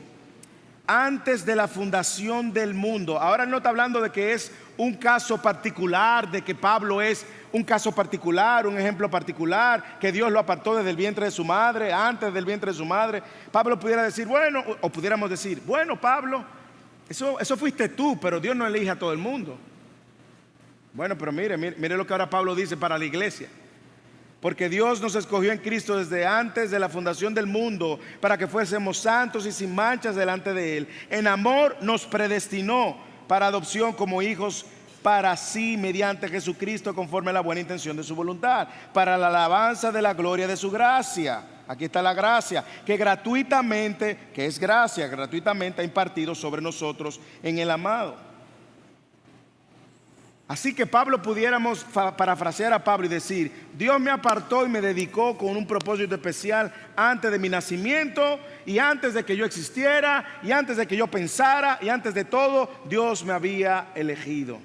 antes de la fundación del mundo. Ahora no está hablando de que es un caso particular, de que Pablo es un caso particular, un ejemplo particular, que Dios lo apartó desde el vientre de su madre, antes del vientre de su madre. Pablo pudiera decir, bueno, o pudiéramos decir, bueno, Pablo, eso fuiste tú, pero Dios no elige a todo el mundo. Bueno, pero mire lo que ahora Pablo dice para la iglesia. Porque Dios nos escogió en Cristo desde antes de la fundación del mundo para que fuésemos santos y sin manchas delante de Él. En amor nos predestinó para adopción como hijos para sí mediante Jesucristo conforme a la buena intención de su voluntad, para la alabanza de la gloria de su gracia. Aquí está la gracia que gratuitamente, que es gracia, gratuitamente ha impartido sobre nosotros en el amado. Así que Pablo pudiéramos parafrasear a Pablo y decir, Dios me apartó y me dedicó con un propósito especial antes de mi nacimiento y antes de que yo existiera y antes de que yo pensara y antes de todo, Dios me había elegido.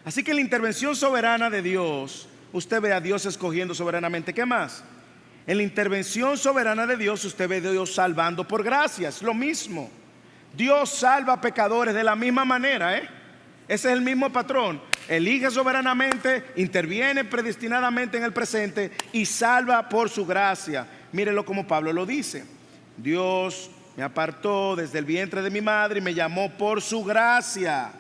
Así que en la intervención soberana de Dios, usted ve a Dios escogiendo soberanamente. ¿Qué más? En la intervención soberana de Dios, usted ve a Dios salvando por gracia. Es lo mismo. Dios salva a pecadores de la misma manera, Ese es el mismo patrón. Elige soberanamente, interviene predestinadamente en el presente y salva por su gracia. Mírelo como Pablo lo dice. Dios me apartó desde el vientre de mi madre y me llamó por su gracia.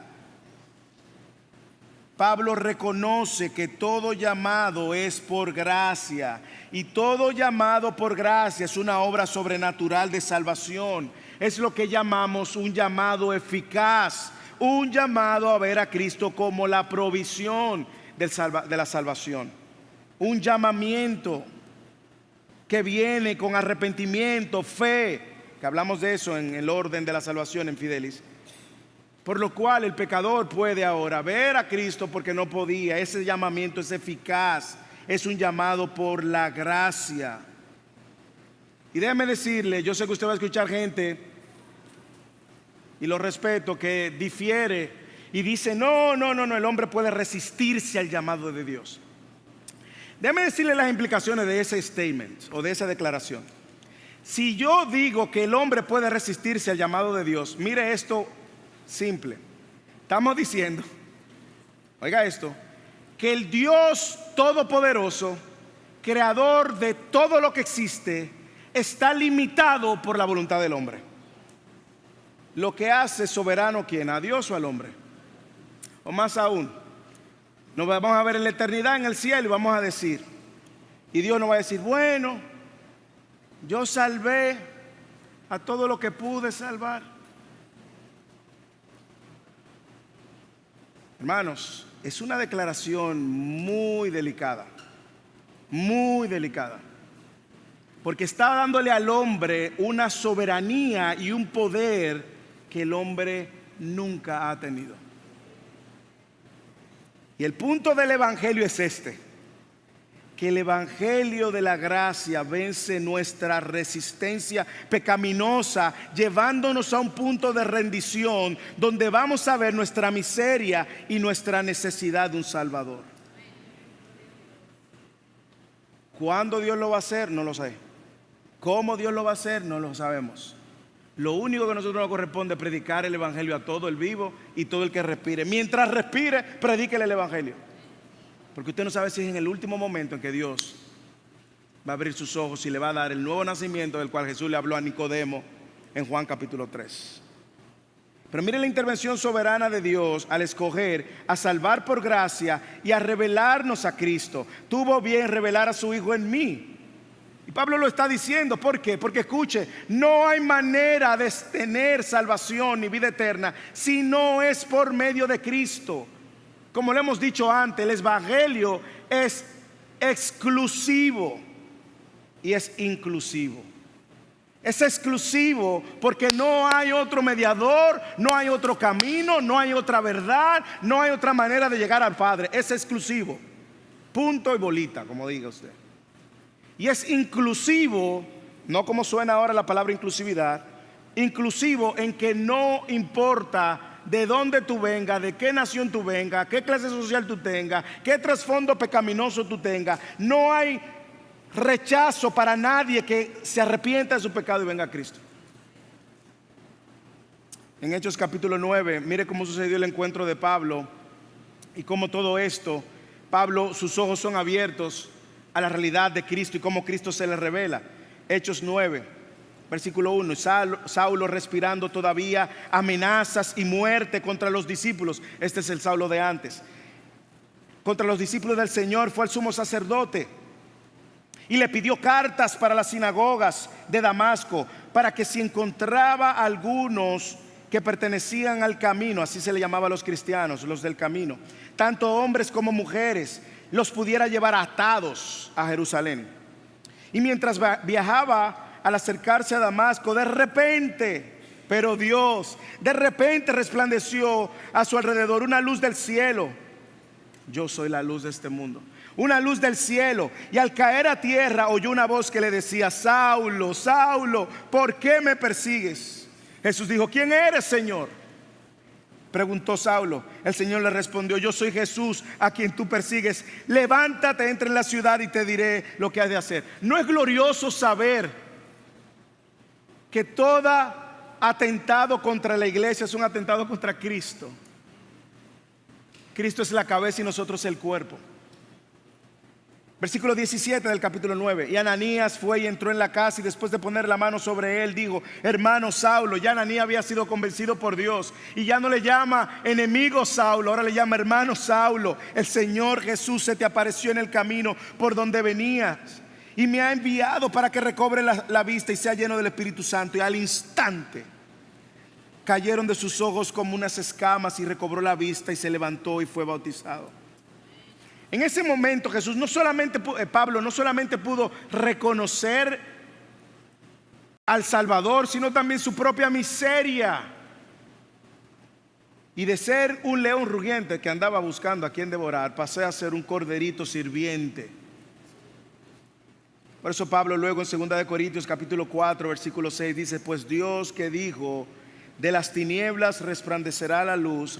Pablo reconoce que todo llamado es por gracia. Y todo llamado por gracia es una obra sobrenatural de salvación. Es lo que llamamos un llamado eficaz. un llamado a ver a Cristo como la provisión de la salvación. Un llamamiento que viene con arrepentimiento, fe, que hablamos de eso en el orden de la salvación en Fidelis. Por lo cual el pecador puede ahora ver a Cristo porque no podía. Ese llamamiento es eficaz, es un llamado por la gracia. Y déjeme decirle, yo sé que usted va a escuchar gente, y lo respeto, que difiere y dice, no, el hombre puede resistirse al llamado de Dios. Déjeme decirle las implicaciones de ese statement o de esa declaración. Si yo digo que el hombre puede resistirse al llamado de Dios, mire esto simple. Estamos diciendo, oiga esto, que el Dios Todopoderoso, creador de todo lo que existe, está limitado por la voluntad del hombre. Lo que hace soberano, ¿quién? ¿A Dios o al hombre? O más aún, nos vamos a ver en la eternidad en el cielo y vamos a decir, y Dios nos va a decir, bueno, yo salvé a todo lo que pude salvar. Hermanos, es una declaración muy delicada, porque está dándole al hombre una soberanía y un poder que el hombre nunca ha tenido. Y el punto del evangelio es este: que el evangelio de la gracia vence nuestra resistencia pecaminosa, llevándonos a un punto de rendición donde vamos a ver nuestra miseria y nuestra necesidad de un Salvador. ¿Cuándo Dios lo va a hacer? No lo sé. ¿Cómo Dios lo va a hacer? No lo sabemos. Lo único que a nosotros nos corresponde es predicar el evangelio a todo el vivo y todo el que respire. Mientras respire, predíquele el evangelio. Porque usted no sabe si es en el último momento en que Dios va a abrir sus ojos y le va a dar el nuevo nacimiento del cual Jesús le habló a Nicodemo en Juan capítulo 3. Pero mire la intervención soberana de Dios al escoger a salvar por gracia y a revelarnos a Cristo. Tuvo bien revelar a su Hijo en mí. Y Pablo lo está diciendo, ¿por qué? Porque escuche, no hay manera de tener salvación ni vida eterna si no es por medio de Cristo. Como le hemos dicho antes, el evangelio es exclusivo y es inclusivo. Es exclusivo porque no hay otro mediador, no hay otro camino, no hay otra verdad, no hay otra manera de llegar al Padre. Es exclusivo. Punto y bolita, como diga usted. Y es inclusivo, no como suena ahora la palabra inclusividad, inclusivo en que no importa de dónde tú vengas, de qué nación tú vengas, qué clase social tú tengas, qué trasfondo pecaminoso tú tengas. No hay rechazo para nadie que se arrepienta de su pecado y venga a Cristo. En Hechos capítulo 9, mire cómo sucedió el encuentro de Pablo y cómo todo esto, Pablo, sus ojos son abiertos a la realidad de Cristo y cómo Cristo se le revela. Hechos 9, versículo 1. Saulo respirando todavía amenazas y muerte contra los discípulos. Este es el Saulo de antes. Contra los discípulos del Señor fue al sumo sacerdote y le pidió cartas para las sinagogas de Damasco, para que si encontraba algunos que pertenecían al camino, así se le llamaba a los cristianos, los del camino, tanto hombres como mujeres, los pudiera llevar atados a Jerusalén. Y mientras viajaba, al acercarse a Damasco, de repente, pero Dios, de repente resplandeció a su alrededor una luz del cielo. Yo soy la luz de este mundo. Una luz del cielo, y al caer a tierra oyó una voz que le decía: Saulo, Saulo, ¿por qué me persigues? Jesús dijo: ¿quién eres, Señor? Preguntó Saulo. El Señor le respondió: yo soy Jesús a quien tú persigues. Levántate, entra en la ciudad y te diré lo que has de hacer. ¿No es glorioso saber que todo atentado contra la iglesia es un atentado contra Cristo? Cristo es la cabeza y nosotros el cuerpo. Versículo 17 del capítulo 9. Y Ananías fue y entró en la casa, y después de poner la mano sobre él, dijo: hermano Saulo. Ya Ananías había sido convencido por Dios y ya no le llama enemigo Saulo, ahora le llama hermano Saulo. El Señor Jesús se te apareció en el camino por donde venías y me ha enviado para que recobre la vista y sea lleno del Espíritu Santo. Y al instante cayeron de sus ojos como unas escamas y recobró la vista y se levantó y fue bautizado. En ese momento Jesús Pablo no solamente pudo reconocer al Salvador, sino también su propia miseria. Y de ser un león rugiente que andaba buscando a quien devorar, pasé a ser un corderito sirviente. Por eso Pablo luego en 2 Corintios capítulo 4 versículo 6 dice: pues Dios que dijo, de las tinieblas resplandecerá la luz,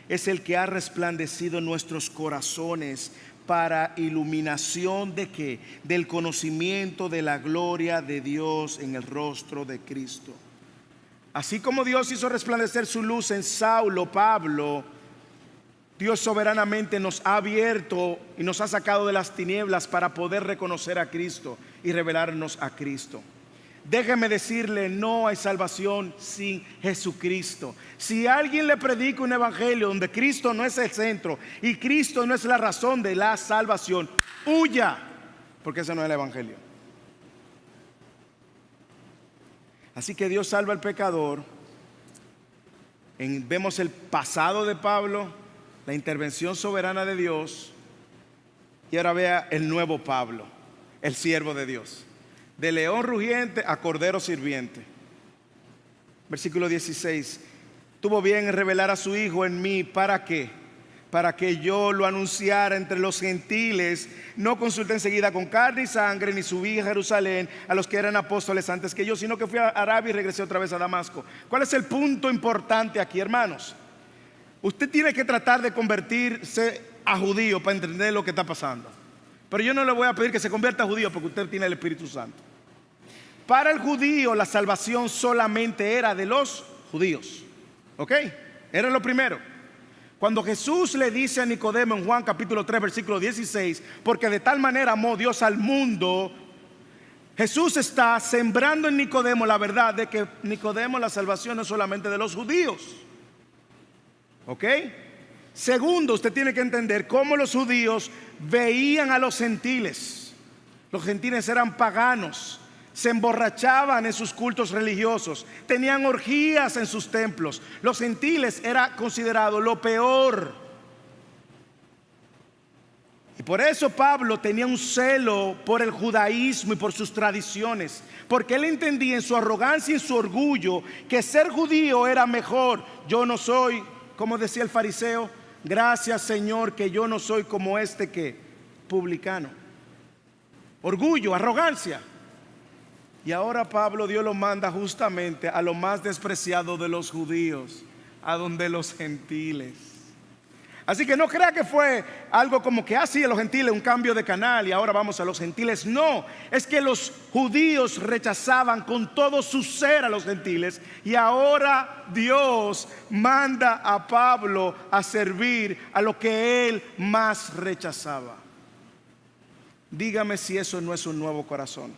es el que ha resplandecido nuestros corazones para iluminación ¿de qué? Del conocimiento de la gloria de Dios en el rostro de Cristo. Así como Dios hizo resplandecer su luz en Saulo, Pablo, Dios soberanamente nos ha abierto y nos ha sacado de las tinieblas para poder reconocer a Cristo y revelarnos a Cristo. Déjeme decirle, no hay salvación sin Jesucristo. Si alguien le predica un evangelio donde Cristo no es el centro y Cristo no es la razón de la salvación, huya, porque ese no es el evangelio. Así que Dios salva al pecador. Vemos el pasado de Pablo, la intervención soberana de Dios, y ahora vea el nuevo Pablo, el siervo de Dios. De león rugiente a cordero sirviente. Versículo 16: tuvo bien en revelar a su Hijo en mí. ¿Para qué? Para que yo lo anunciara entre los gentiles. No consulté enseguida con carne y sangre, ni subí a Jerusalén a los que eran apóstoles antes que yo, sino que fui a Arabia y regresé otra vez a Damasco. ¿Cuál es el punto importante aquí, hermanos? Usted tiene que tratar de convertirse a judío para entender lo que está pasando. Pero yo no le voy a pedir que se convierta a judío porque usted tiene el Espíritu Santo. Para el judío la salvación solamente era de los judíos. ¿Ok? Era lo primero. Cuando Jesús le dice a Nicodemo en Juan capítulo 3 versículo 16, porque de tal manera amó Dios al mundo, Jesús está sembrando en Nicodemo la verdad de que Nicodemo, la salvación no es solamente de los judíos. ¿Ok? Segundo, usted tiene que entender cómo los judíos veían a los gentiles. Los gentiles eran paganos, se emborrachaban en sus cultos religiosos, tenían orgías en sus templos. Los gentiles era considerado lo peor. Y por eso Pablo tenía un celo por el judaísmo y por sus tradiciones, porque él entendía en su arrogancia y en su orgullo que ser judío era mejor. Yo no soy, como decía el fariseo, gracias Señor que yo no soy como este que publicano. Orgullo, arrogancia. Y ahora Pablo, Dios lo manda justamente a lo más despreciado de los judíos, a donde los gentiles. Así que no crea que fue algo como que así a los gentiles un cambio de canal y ahora vamos a los gentiles. No, es que los judíos rechazaban con todo su ser a los gentiles y ahora Dios manda a Pablo a servir a lo que él más rechazaba. Dígame si eso no es un nuevo corazón.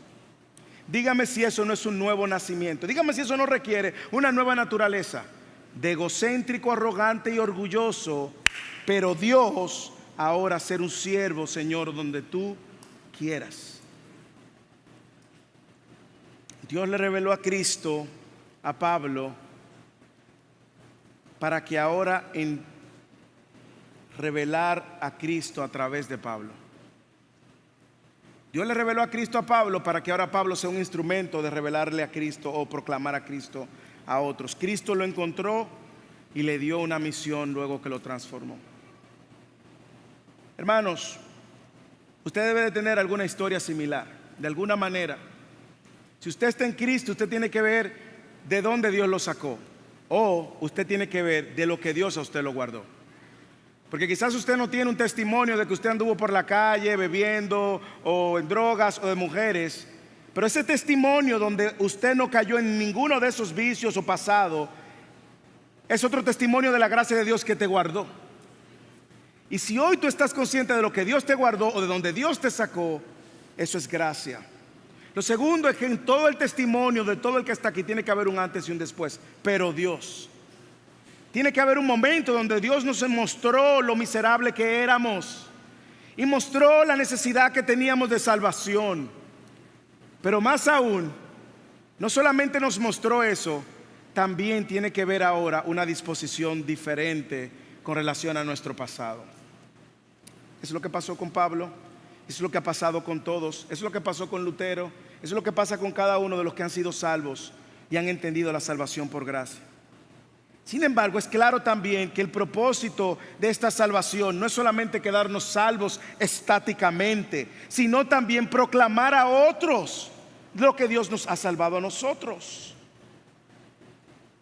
Dígame si eso no es un nuevo nacimiento. Dígame si eso no requiere una nueva naturaleza de egocéntrico, arrogante y orgulloso. Pero Dios ahora ser un siervo, Señor, donde tú quieras. Dios le reveló a Cristo, a Pablo, para que ahora revelar a Cristo a través de Pablo. Dios le reveló a Cristo a Pablo para que ahora Pablo sea un instrumento de revelarle a Cristo o proclamar a Cristo a otros. Cristo lo encontró y le dio una misión luego que lo transformó. Hermanos, usted debe de tener alguna historia similar, de alguna manera. Si usted está en Cristo, usted tiene que ver de dónde Dios lo sacó, o usted tiene que ver de lo que Dios a usted lo guardó. Porque quizás usted no tiene un testimonio de que usted anduvo por la calle bebiendo o en drogas o de mujeres, pero ese testimonio donde usted no cayó en ninguno de esos vicios o pasado es otro testimonio de la gracia de Dios que te guardó. Y si hoy tú estás consciente de lo que Dios te guardó o de donde Dios te sacó, eso es gracia. Lo segundo es que en todo el testimonio de todo el que está aquí tiene que haber un antes y un después. Pero Dios, tiene que haber un momento donde Dios nos mostró lo miserable que éramos y mostró la necesidad que teníamos de salvación. Pero más aún, no solamente nos mostró eso, también tiene que ver ahora una disposición diferente con relación a nuestro pasado. Es lo que pasó con Pablo, es lo que ha pasado con todos, es lo que pasó con Lutero, es lo que pasa con cada uno de los que han sido salvos y han entendido la salvación por gracia. Sin embargo, es claro también que el propósito de esta salvación no es solamente quedarnos salvos estáticamente, sino también proclamar a otros lo que Dios nos ha salvado a nosotros.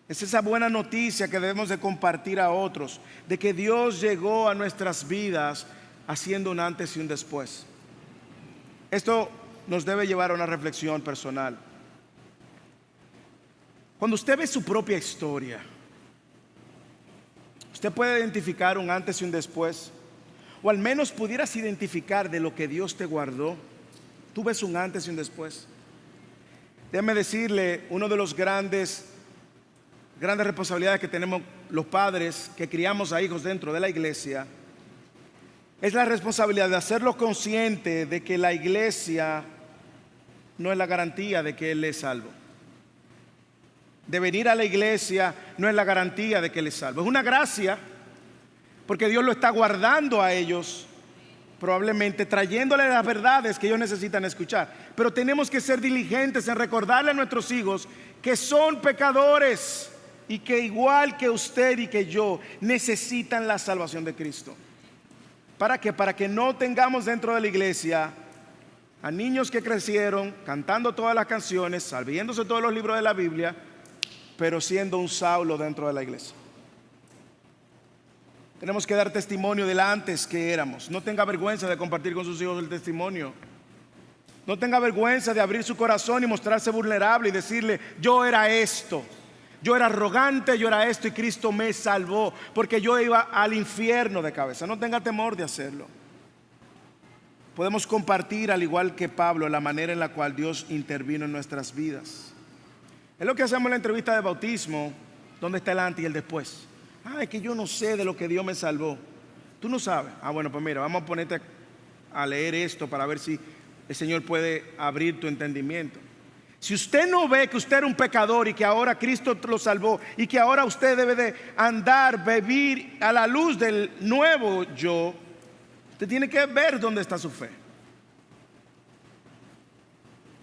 Es esa buena noticia que debemos de compartir a otros, de que Dios llegó a nuestras vidas haciendo un antes y un después. Esto nos debe llevar a una reflexión personal. Cuando usted ve su propia historia, usted puede identificar un antes y un después, o al menos pudieras identificar de lo que Dios te guardó. Tú ves un antes y un después. Déjeme decirle, uno de los grandes responsabilidades que tenemos los padres que criamos a hijos dentro de la iglesia es la responsabilidad de hacerlo consciente de que la iglesia no es la garantía de que él es salvo. De venir a la iglesia no es la garantía de que él es salvo. Es una gracia, porque Dios lo está guardando a ellos, probablemente trayéndole las verdades que ellos necesitan escuchar. Pero tenemos que ser diligentes en recordarle a nuestros hijos que son pecadores y que igual que usted y que yo necesitan la salvación de Cristo. ¿Para qué? Para que no tengamos dentro de la iglesia a niños que crecieron cantando todas las canciones, sabiéndose todos los libros de la Biblia, pero siendo un Saulo dentro de la iglesia. Tenemos que dar testimonio del antes que éramos. No tenga vergüenza de compartir con sus hijos el testimonio. No tenga vergüenza de abrir su corazón y mostrarse vulnerable y decirle: yo era esto, yo era arrogante, yo era esto y Cristo me salvó porque yo iba al infierno de cabeza. No tenga temor de hacerlo. Podemos compartir, al igual que Pablo, la manera en la cual Dios intervino en nuestras vidas. Es lo que hacemos en la entrevista de bautismo, donde está el antes y el después. Es que yo no sé de lo que Dios me salvó. Tú no sabes. Bueno, pues mira, vamos a ponerte a leer esto para ver si el Señor puede abrir tu entendimiento. Si usted no ve que usted era un pecador y que ahora Cristo lo salvó y que ahora usted debe de andar, vivir a la luz del nuevo yo, usted tiene que ver dónde está su fe.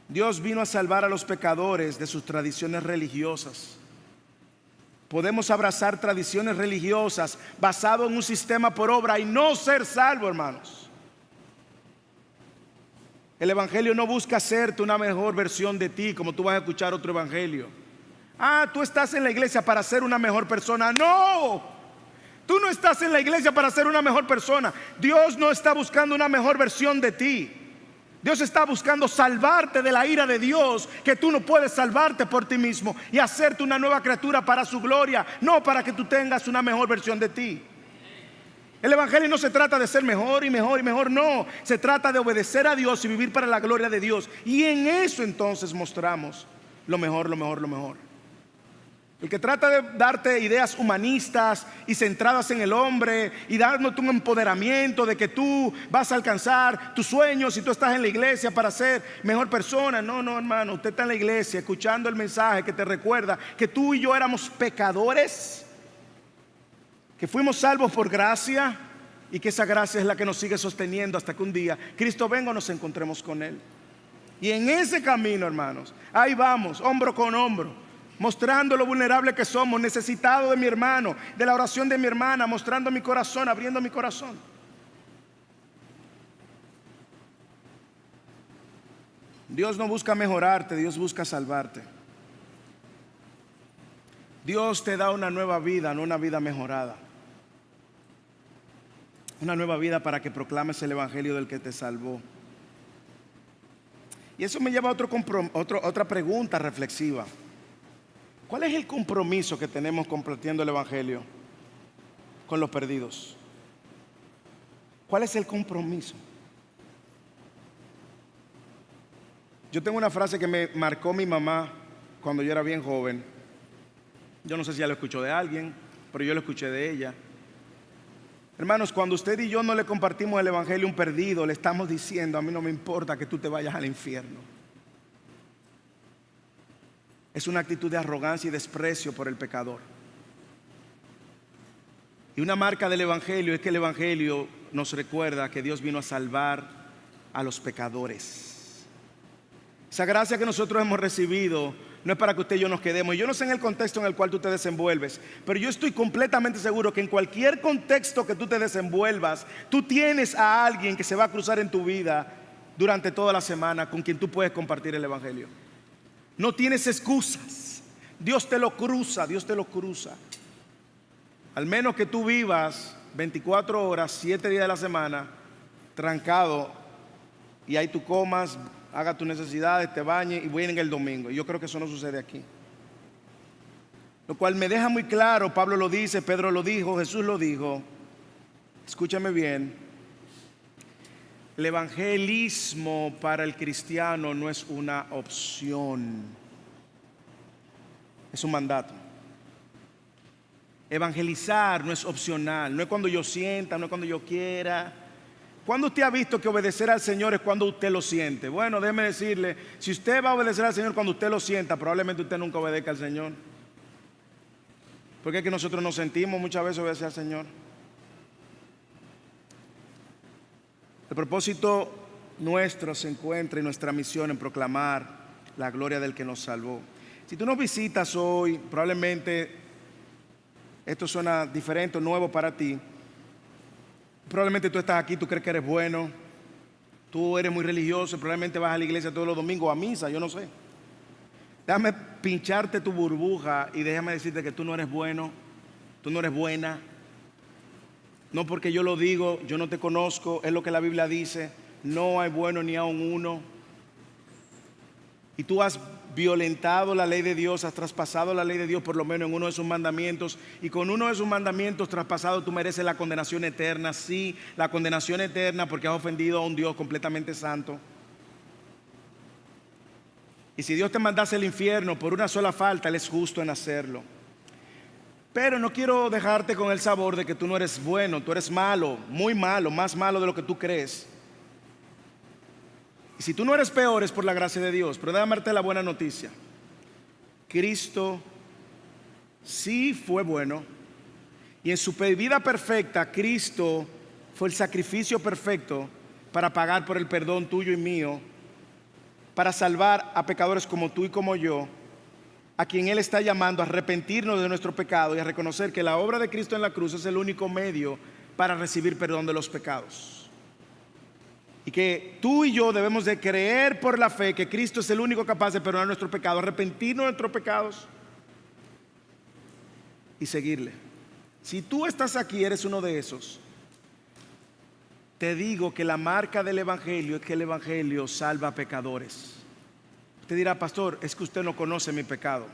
Dios vino a salvar a los pecadores de sus tradiciones religiosas. Podemos abrazar tradiciones religiosas basado en un sistema por obra y no ser salvo, hermanos. El evangelio no busca hacerte una mejor versión de ti, como tú vas a escuchar otro evangelio. Tú estás en la iglesia para ser una mejor persona. No, tú no estás en la iglesia para ser una mejor persona. Dios no está buscando una mejor versión de ti. Dios está buscando salvarte de la ira de Dios, que tú no puedes salvarte por ti mismo y hacerte una nueva criatura para su gloria, no para que tú tengas una mejor versión de ti. El evangelio no se trata de ser mejor y mejor y mejor, no. Se trata de obedecer a Dios y vivir para la gloria de Dios. Y en eso entonces mostramos lo mejor, lo mejor, lo mejor. El que trata de darte ideas humanistas y centradas en el hombre y dándote un empoderamiento de que tú vas a alcanzar tus sueños si tú estás en la iglesia para ser mejor persona. No, hermano, usted está en la iglesia escuchando el mensaje que te recuerda que tú y yo éramos pecadores, que fuimos salvos por gracia y que esa gracia es la que nos sigue sosteniendo hasta que un día Cristo venga o nos encontremos con Él. Y en ese camino, hermanos, ahí vamos, hombro con hombro, mostrando lo vulnerable que somos, necesitado de mi hermano, de la oración de mi hermana, mostrando mi corazón, abriendo mi corazón. Dios no busca mejorarte, Dios busca salvarte. Dios te da una nueva vida, no una vida mejorada. Una nueva vida para que proclames el evangelio del que te salvó. Y eso me lleva a otra pregunta reflexiva. ¿Cuál es el compromiso que tenemos compartiendo el evangelio con los perdidos? ¿Cuál es el compromiso? Yo tengo una frase que me marcó mi mamá cuando yo era bien joven. Yo no sé si ya lo escuchó de alguien, pero yo lo escuché de ella. Hermanos, cuando usted y yo no le compartimos el evangelio a un perdido, le estamos diciendo: a mí no me importa que tú te vayas al infierno. es una actitud de arrogancia y desprecio por el pecador. Y una marca del Evangelio es que el Evangelio nos recuerda que Dios vino a salvar a los pecadores. Esa gracia que nosotros hemos recibido no es para que usted y yo nos quedemos. Y yo no sé en el contexto en el cual tú te desenvuelves, pero yo estoy completamente seguro que en cualquier contexto que tú te desenvuelvas, tú tienes a alguien que se va a cruzar en tu vida durante toda la semana con quien tú puedes compartir el Evangelio. No tienes excusas. Dios te lo cruza, Dios te lo cruza. Al menos que tú vivas 24 horas, 7 días de la semana, trancado, y ahí tú comas, hagas tus necesidades, te bañes y vienen el domingo. Y yo creo que eso no sucede aquí. Lo cual me deja muy claro, Pablo lo dice, Pedro lo dijo, Jesús lo dijo. Escúchame bien. El evangelismo para el cristiano no es una opción, es un mandato. Evangelizar no es opcional, no es cuando yo sienta, no es cuando yo quiera. ¿Cuándo usted ha visto que obedecer al Señor es cuando usted lo siente? Bueno, déjeme decirle, si usted va a obedecer al Señor cuando usted lo sienta, probablemente usted nunca obedezca al Señor. Porque es que nosotros nos sentimos muchas veces obedecer al Señor. El propósito nuestro se encuentra en nuestra misión en proclamar la gloria del que nos salvó. Si tú nos visitas hoy, probablemente esto suena diferente o nuevo para ti. Probablemente tú estás aquí, tú crees que eres bueno, tú eres muy religioso, probablemente vas a la iglesia todos los domingos, a misa, yo no sé. Déjame pincharte tu burbuja y déjame decirte que tú no eres bueno, tú no eres buena. No porque yo lo digo, yo no te conozco, es lo que la Biblia dice, no hay bueno ni aun uno. Y tú has violentado la ley de Dios, has traspasado la ley de Dios por lo menos en uno de sus mandamientos, y con uno de sus mandamientos traspasado tú mereces la condenación eterna. Sí, la condenación eterna porque has ofendido a un Dios completamente santo. Y si Dios te mandase al infierno por una sola falta, Él es justo en hacerlo. Pero no quiero dejarte con el sabor de que tú no eres bueno, tú eres malo, muy malo, más malo de lo que tú crees. Y si tú no eres peor es por la gracia de Dios. Pero déjame darte la buena noticia. Cristo sí fue bueno. Y en su vida perfecta, Cristo fue el sacrificio perfecto para pagar por el perdón tuyo y mío, para salvar a pecadores como tú y como yo, a quien Él está llamando a arrepentirnos de nuestro pecado y a reconocer que la obra de Cristo en la cruz es el único medio para recibir perdón de los pecados. Y que tú y yo debemos de creer por la fe que Cristo es el único capaz de perdonar nuestros pecados, arrepentirnos de nuestros pecados y seguirle. Si tú estás aquí, eres uno de esos, te digo que la marca del Evangelio es que el Evangelio salva a pecadores. Usted dirá, pastor, es que usted no conoce mi pecado.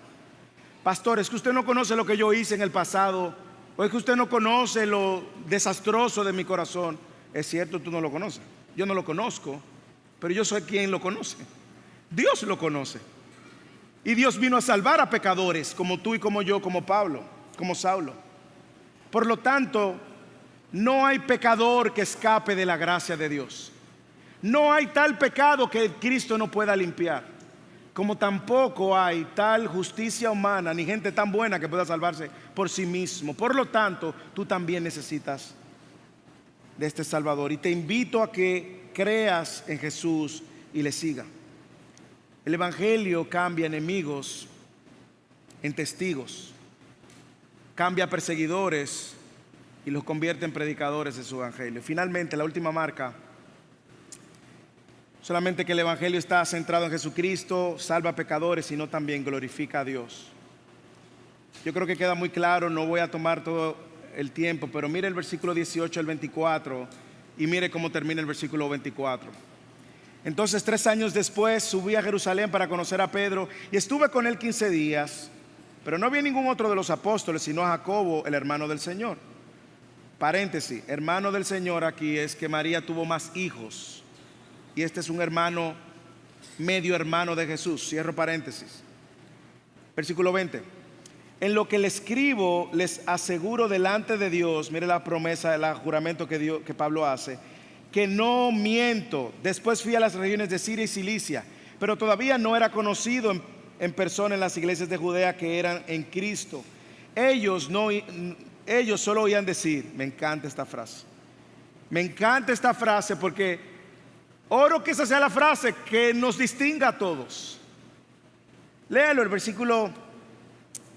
Pastor, es que usted no conoce lo que yo hice en el pasado, o es que usted no conoce lo desastroso de mi corazón. Es cierto, tú no lo conoces. Yo no lo conozco, pero yo soy quien lo conoce. Dios lo conoce. Y Dios vino a salvar a pecadores como tú y como yo, como Pablo, como Saulo. Por lo tanto, no hay pecador que escape de la gracia de Dios. No hay tal pecado que Cristo no pueda limpiar. Como tampoco hay tal justicia humana ni gente tan buena que pueda salvarse por sí mismo. Por lo tanto, tú también necesitas de este Salvador. Y te invito a que creas en Jesús y le sigas. El Evangelio cambia enemigos en testigos, cambia perseguidores y los convierte en predicadores de su Evangelio. Finalmente, la última marca, solamente que el Evangelio está centrado en Jesucristo, salva a pecadores, sino también glorifica a Dios. Yo creo que queda muy claro, no voy a tomar todo el tiempo, pero mire el versículo 18 al 24 y mire cómo termina el versículo 24. Entonces 3 años después subí a Jerusalén para conocer a Pedro y estuve con él 15 días, pero no vi ningún otro de los apóstoles sino a Jacobo, el hermano del Señor. Paréntesis, hermano del Señor aquí es que María tuvo más hijos y este es un hermano, medio hermano de Jesús. Cierro paréntesis. Versículo 20. En lo que le escribo, les aseguro delante de Dios, mire la promesa, el juramento que Pablo hace, que no miento. Después fui a las regiones de Siria y Cilicia, pero todavía no era conocido en persona en las iglesias de Judea que eran en Cristo. Ellos solo oían decir, me encanta esta frase. Me encanta esta frase porque oro que esa sea la frase que nos distinga a todos. Léalo, el versículo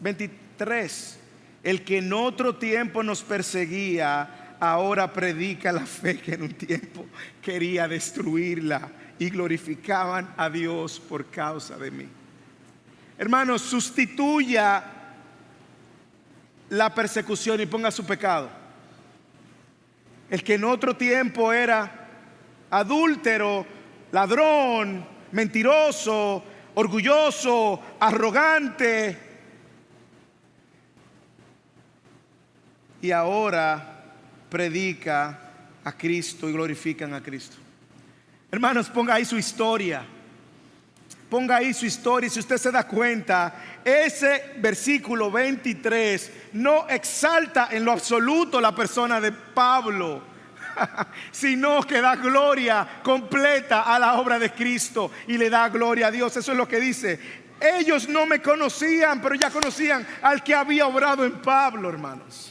23. El que en otro tiempo nos perseguía, ahora predica la fe que en un tiempo quería destruirla, y glorificaban a Dios por causa de mí. Hermanos, sustituya la persecución y ponga su pecado. El que en otro tiempo era adúltero, ladrón, mentiroso, orgulloso, arrogante, y ahora predica a Cristo y glorifican a Cristo. Hermanos, ponga ahí su historia. Ponga ahí su historia. Y si usted se da cuenta, ese versículo 23 no exalta en lo absoluto la persona de Pablo, sino que da gloria completa a la obra de Cristo y le da gloria a Dios. Eso es lo que dice. Ellos no me conocían, pero ya conocían al que había obrado en Pablo, hermanos.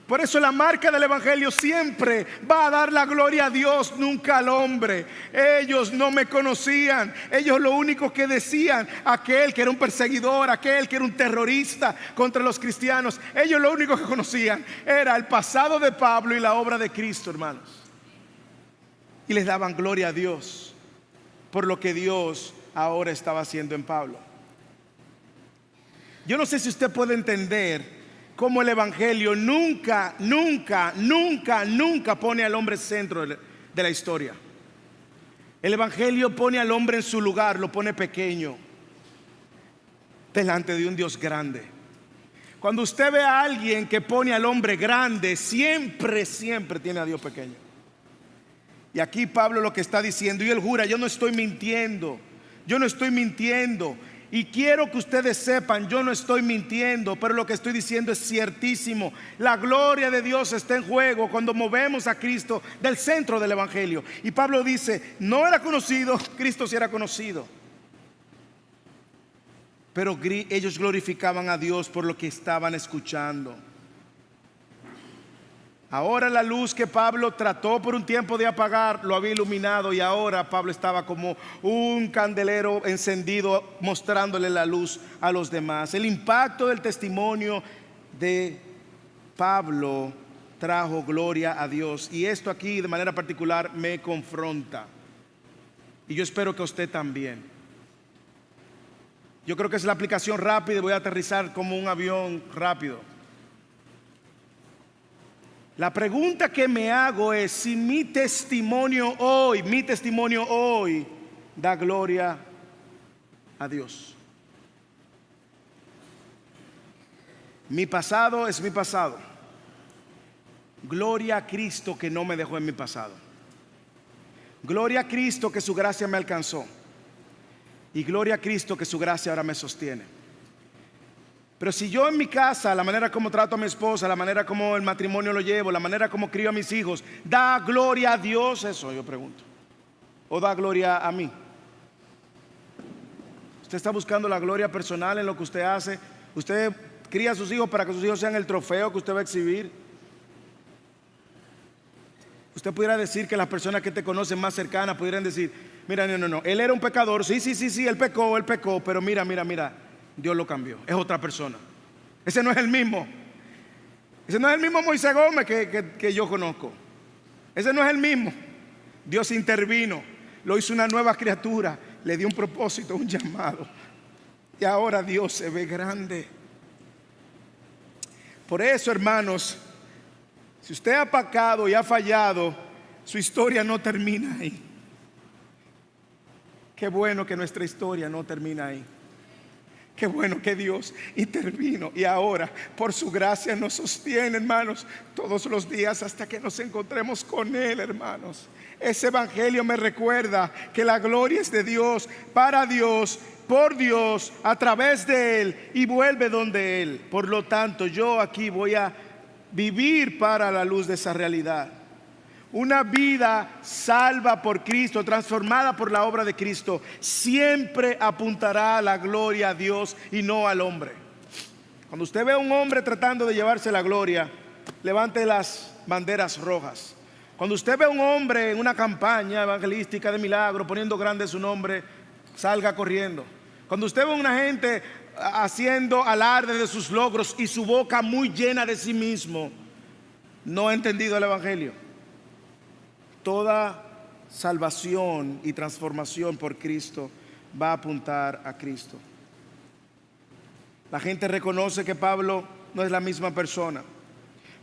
Por eso la marca del evangelio siempre va a dar la gloria a Dios, nunca al hombre. Ellos no me conocían. Ellos lo único que decían, aquel que era un perseguidor, aquel que era un terrorista contra los cristianos, ellos lo único que conocían era el pasado de Pablo y la obra de Cristo, hermanos. Y les daban gloria a Dios por lo que Dios ahora estaba haciendo en Pablo. Yo no sé si usted puede entender como el evangelio nunca pone al hombre centro de la historia. El evangelio pone al hombre en su lugar, lo pone pequeño delante de un Dios grande. Cuando usted ve a alguien que pone al hombre grande, siempre tiene a Dios pequeño. Y aquí Pablo lo que está diciendo, y él jura, yo no estoy mintiendo. Y quiero que ustedes sepan, yo no estoy mintiendo, pero lo que estoy diciendo es ciertísimo. La gloria de Dios está en juego cuando movemos a Cristo del centro del evangelio. Y Pablo dice, no era conocido, Cristo sí era conocido, pero ellos glorificaban a Dios por lo que estaban escuchando. Ahora la luz que Pablo trató por un tiempo de apagar lo había iluminado, y ahora Pablo estaba como un candelero encendido mostrándole la luz a los demás. El impacto del testimonio de Pablo trajo gloria a Dios, y esto aquí de manera particular me confronta, y yo espero que usted también. Yo creo que es la aplicación rápida y voy a aterrizar como un avión rápido. La pregunta que me hago es si mi testimonio hoy da gloria a Dios. Mi pasado es mi pasado. Gloria a Cristo que no me dejó en mi pasado. Gloria a Cristo que su gracia me alcanzó. Y gloria a Cristo que su gracia ahora me sostiene. Pero si yo en mi casa, la manera como trato a mi esposa, la manera como el matrimonio lo llevo, la manera como crío a mis hijos, ¿da gloria a Dios eso? Yo pregunto. ¿O da gloria a mí? ¿Usted está buscando la gloria personal en lo que usted hace? ¿Usted cría a sus hijos para que sus hijos sean el trofeo que usted va a exhibir? Usted pudiera decir que las personas que te conocen más cercanas pudieran decir, mira, no, él era un pecador, sí, él pecó, pero mira, Dios lo cambió, es otra persona. Ese no es el mismo. Ese no es el mismo Moisés Gómez que yo conozco. Ese no es el mismo. Dios intervino, lo hizo una nueva criatura, le dio un propósito, un llamado, y ahora Dios se ve grande. Por eso, hermanos, si usted ha pecado y ha fallado, su historia no termina ahí. Qué bueno que nuestra historia no termina ahí. Qué bueno que Dios intervino y ahora por su gracia nos sostiene, hermanos, todos los días hasta que nos encontremos con Él, hermanos. Ese evangelio me recuerda que la gloria es de Dios, para Dios, por Dios, a través de Él y vuelve donde Él. Por lo tanto, yo aquí voy a vivir para la luz de esa realidad. una vida salva por Cristo, transformada por la obra de Cristo, siempre apuntará a la gloria a Dios y no al hombre. Cuando usted ve a un hombre tratando de llevarse la gloria, levante las banderas rojas. Cuando usted ve a un hombre en una campaña evangelística de milagro poniendo grande su nombre, salga corriendo. Cuando usted ve a una gente haciendo alarde de sus logros y su boca muy llena de sí mismo, no ha entendido el evangelio. Toda salvación y transformación por Cristo va a apuntar a Cristo. La gente reconoce que Pablo no es la misma persona.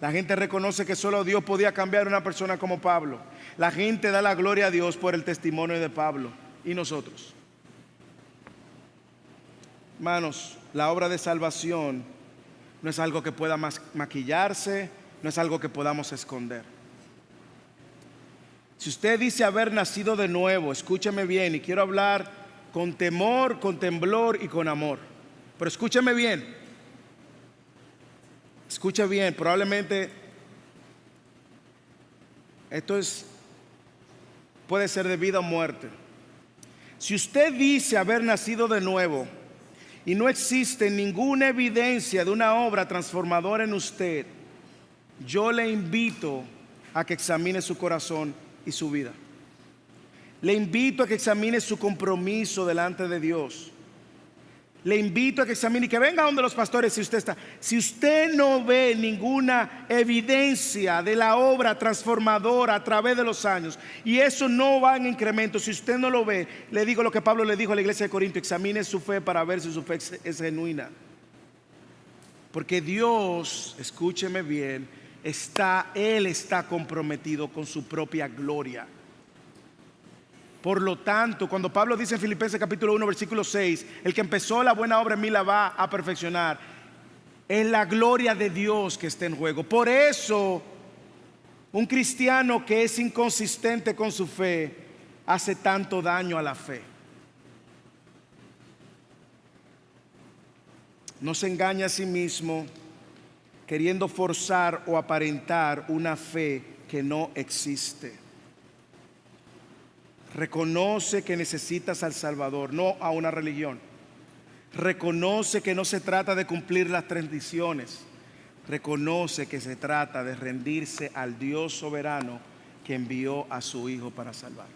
La gente reconoce que solo Dios podía cambiar a una persona como Pablo. La gente da la gloria a Dios por el testimonio de Pablo. ¿Y nosotros? Hermanos, la obra de salvación no es algo que pueda maquillarse, no es algo que podamos esconder. Si usted dice haber nacido de nuevo, escúcheme bien, y quiero hablar con temor, con temblor y con amor. Pero escúcheme bien. Escuche bien, probablemente esto puede ser de vida o muerte. Si usted dice haber nacido de nuevo y no existe ninguna evidencia de una obra transformadora en usted, yo le invito a que examine su corazón y su vida. Le invito a que examine su compromiso delante de Dios. Le invito a que examine y que venga donde los pastores si usted no ve ninguna evidencia de la obra transformadora a través de los años, y eso no va en incremento, si usted no lo ve, le digo lo que Pablo le dijo a la iglesia de Corinto: examine su fe para ver si su fe es genuina. Porque Dios, escúcheme bien, Él está comprometido con su propia gloria. Por lo tanto, cuando Pablo dice en Filipenses capítulo 1 versículo 6, el que empezó la buena obra en mí la va a perfeccionar, es la gloria de Dios que está en juego. Por eso, un cristiano que es inconsistente con su fe hace tanto daño a la fe. No se engaña a sí mismo queriendo forzar o aparentar una fe que no existe. Reconoce que necesitas al Salvador, no a una religión. Reconoce que no se trata de cumplir las tradiciones. Reconoce que se trata de rendirse al Dios soberano que envió a su Hijo para salvar.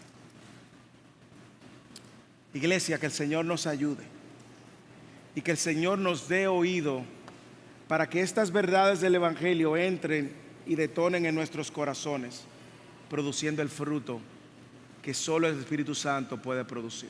Iglesia, que el Señor nos ayude y que el Señor nos dé oído para que estas verdades del Evangelio entren y detonen en nuestros corazones, produciendo el fruto que solo el Espíritu Santo puede producir.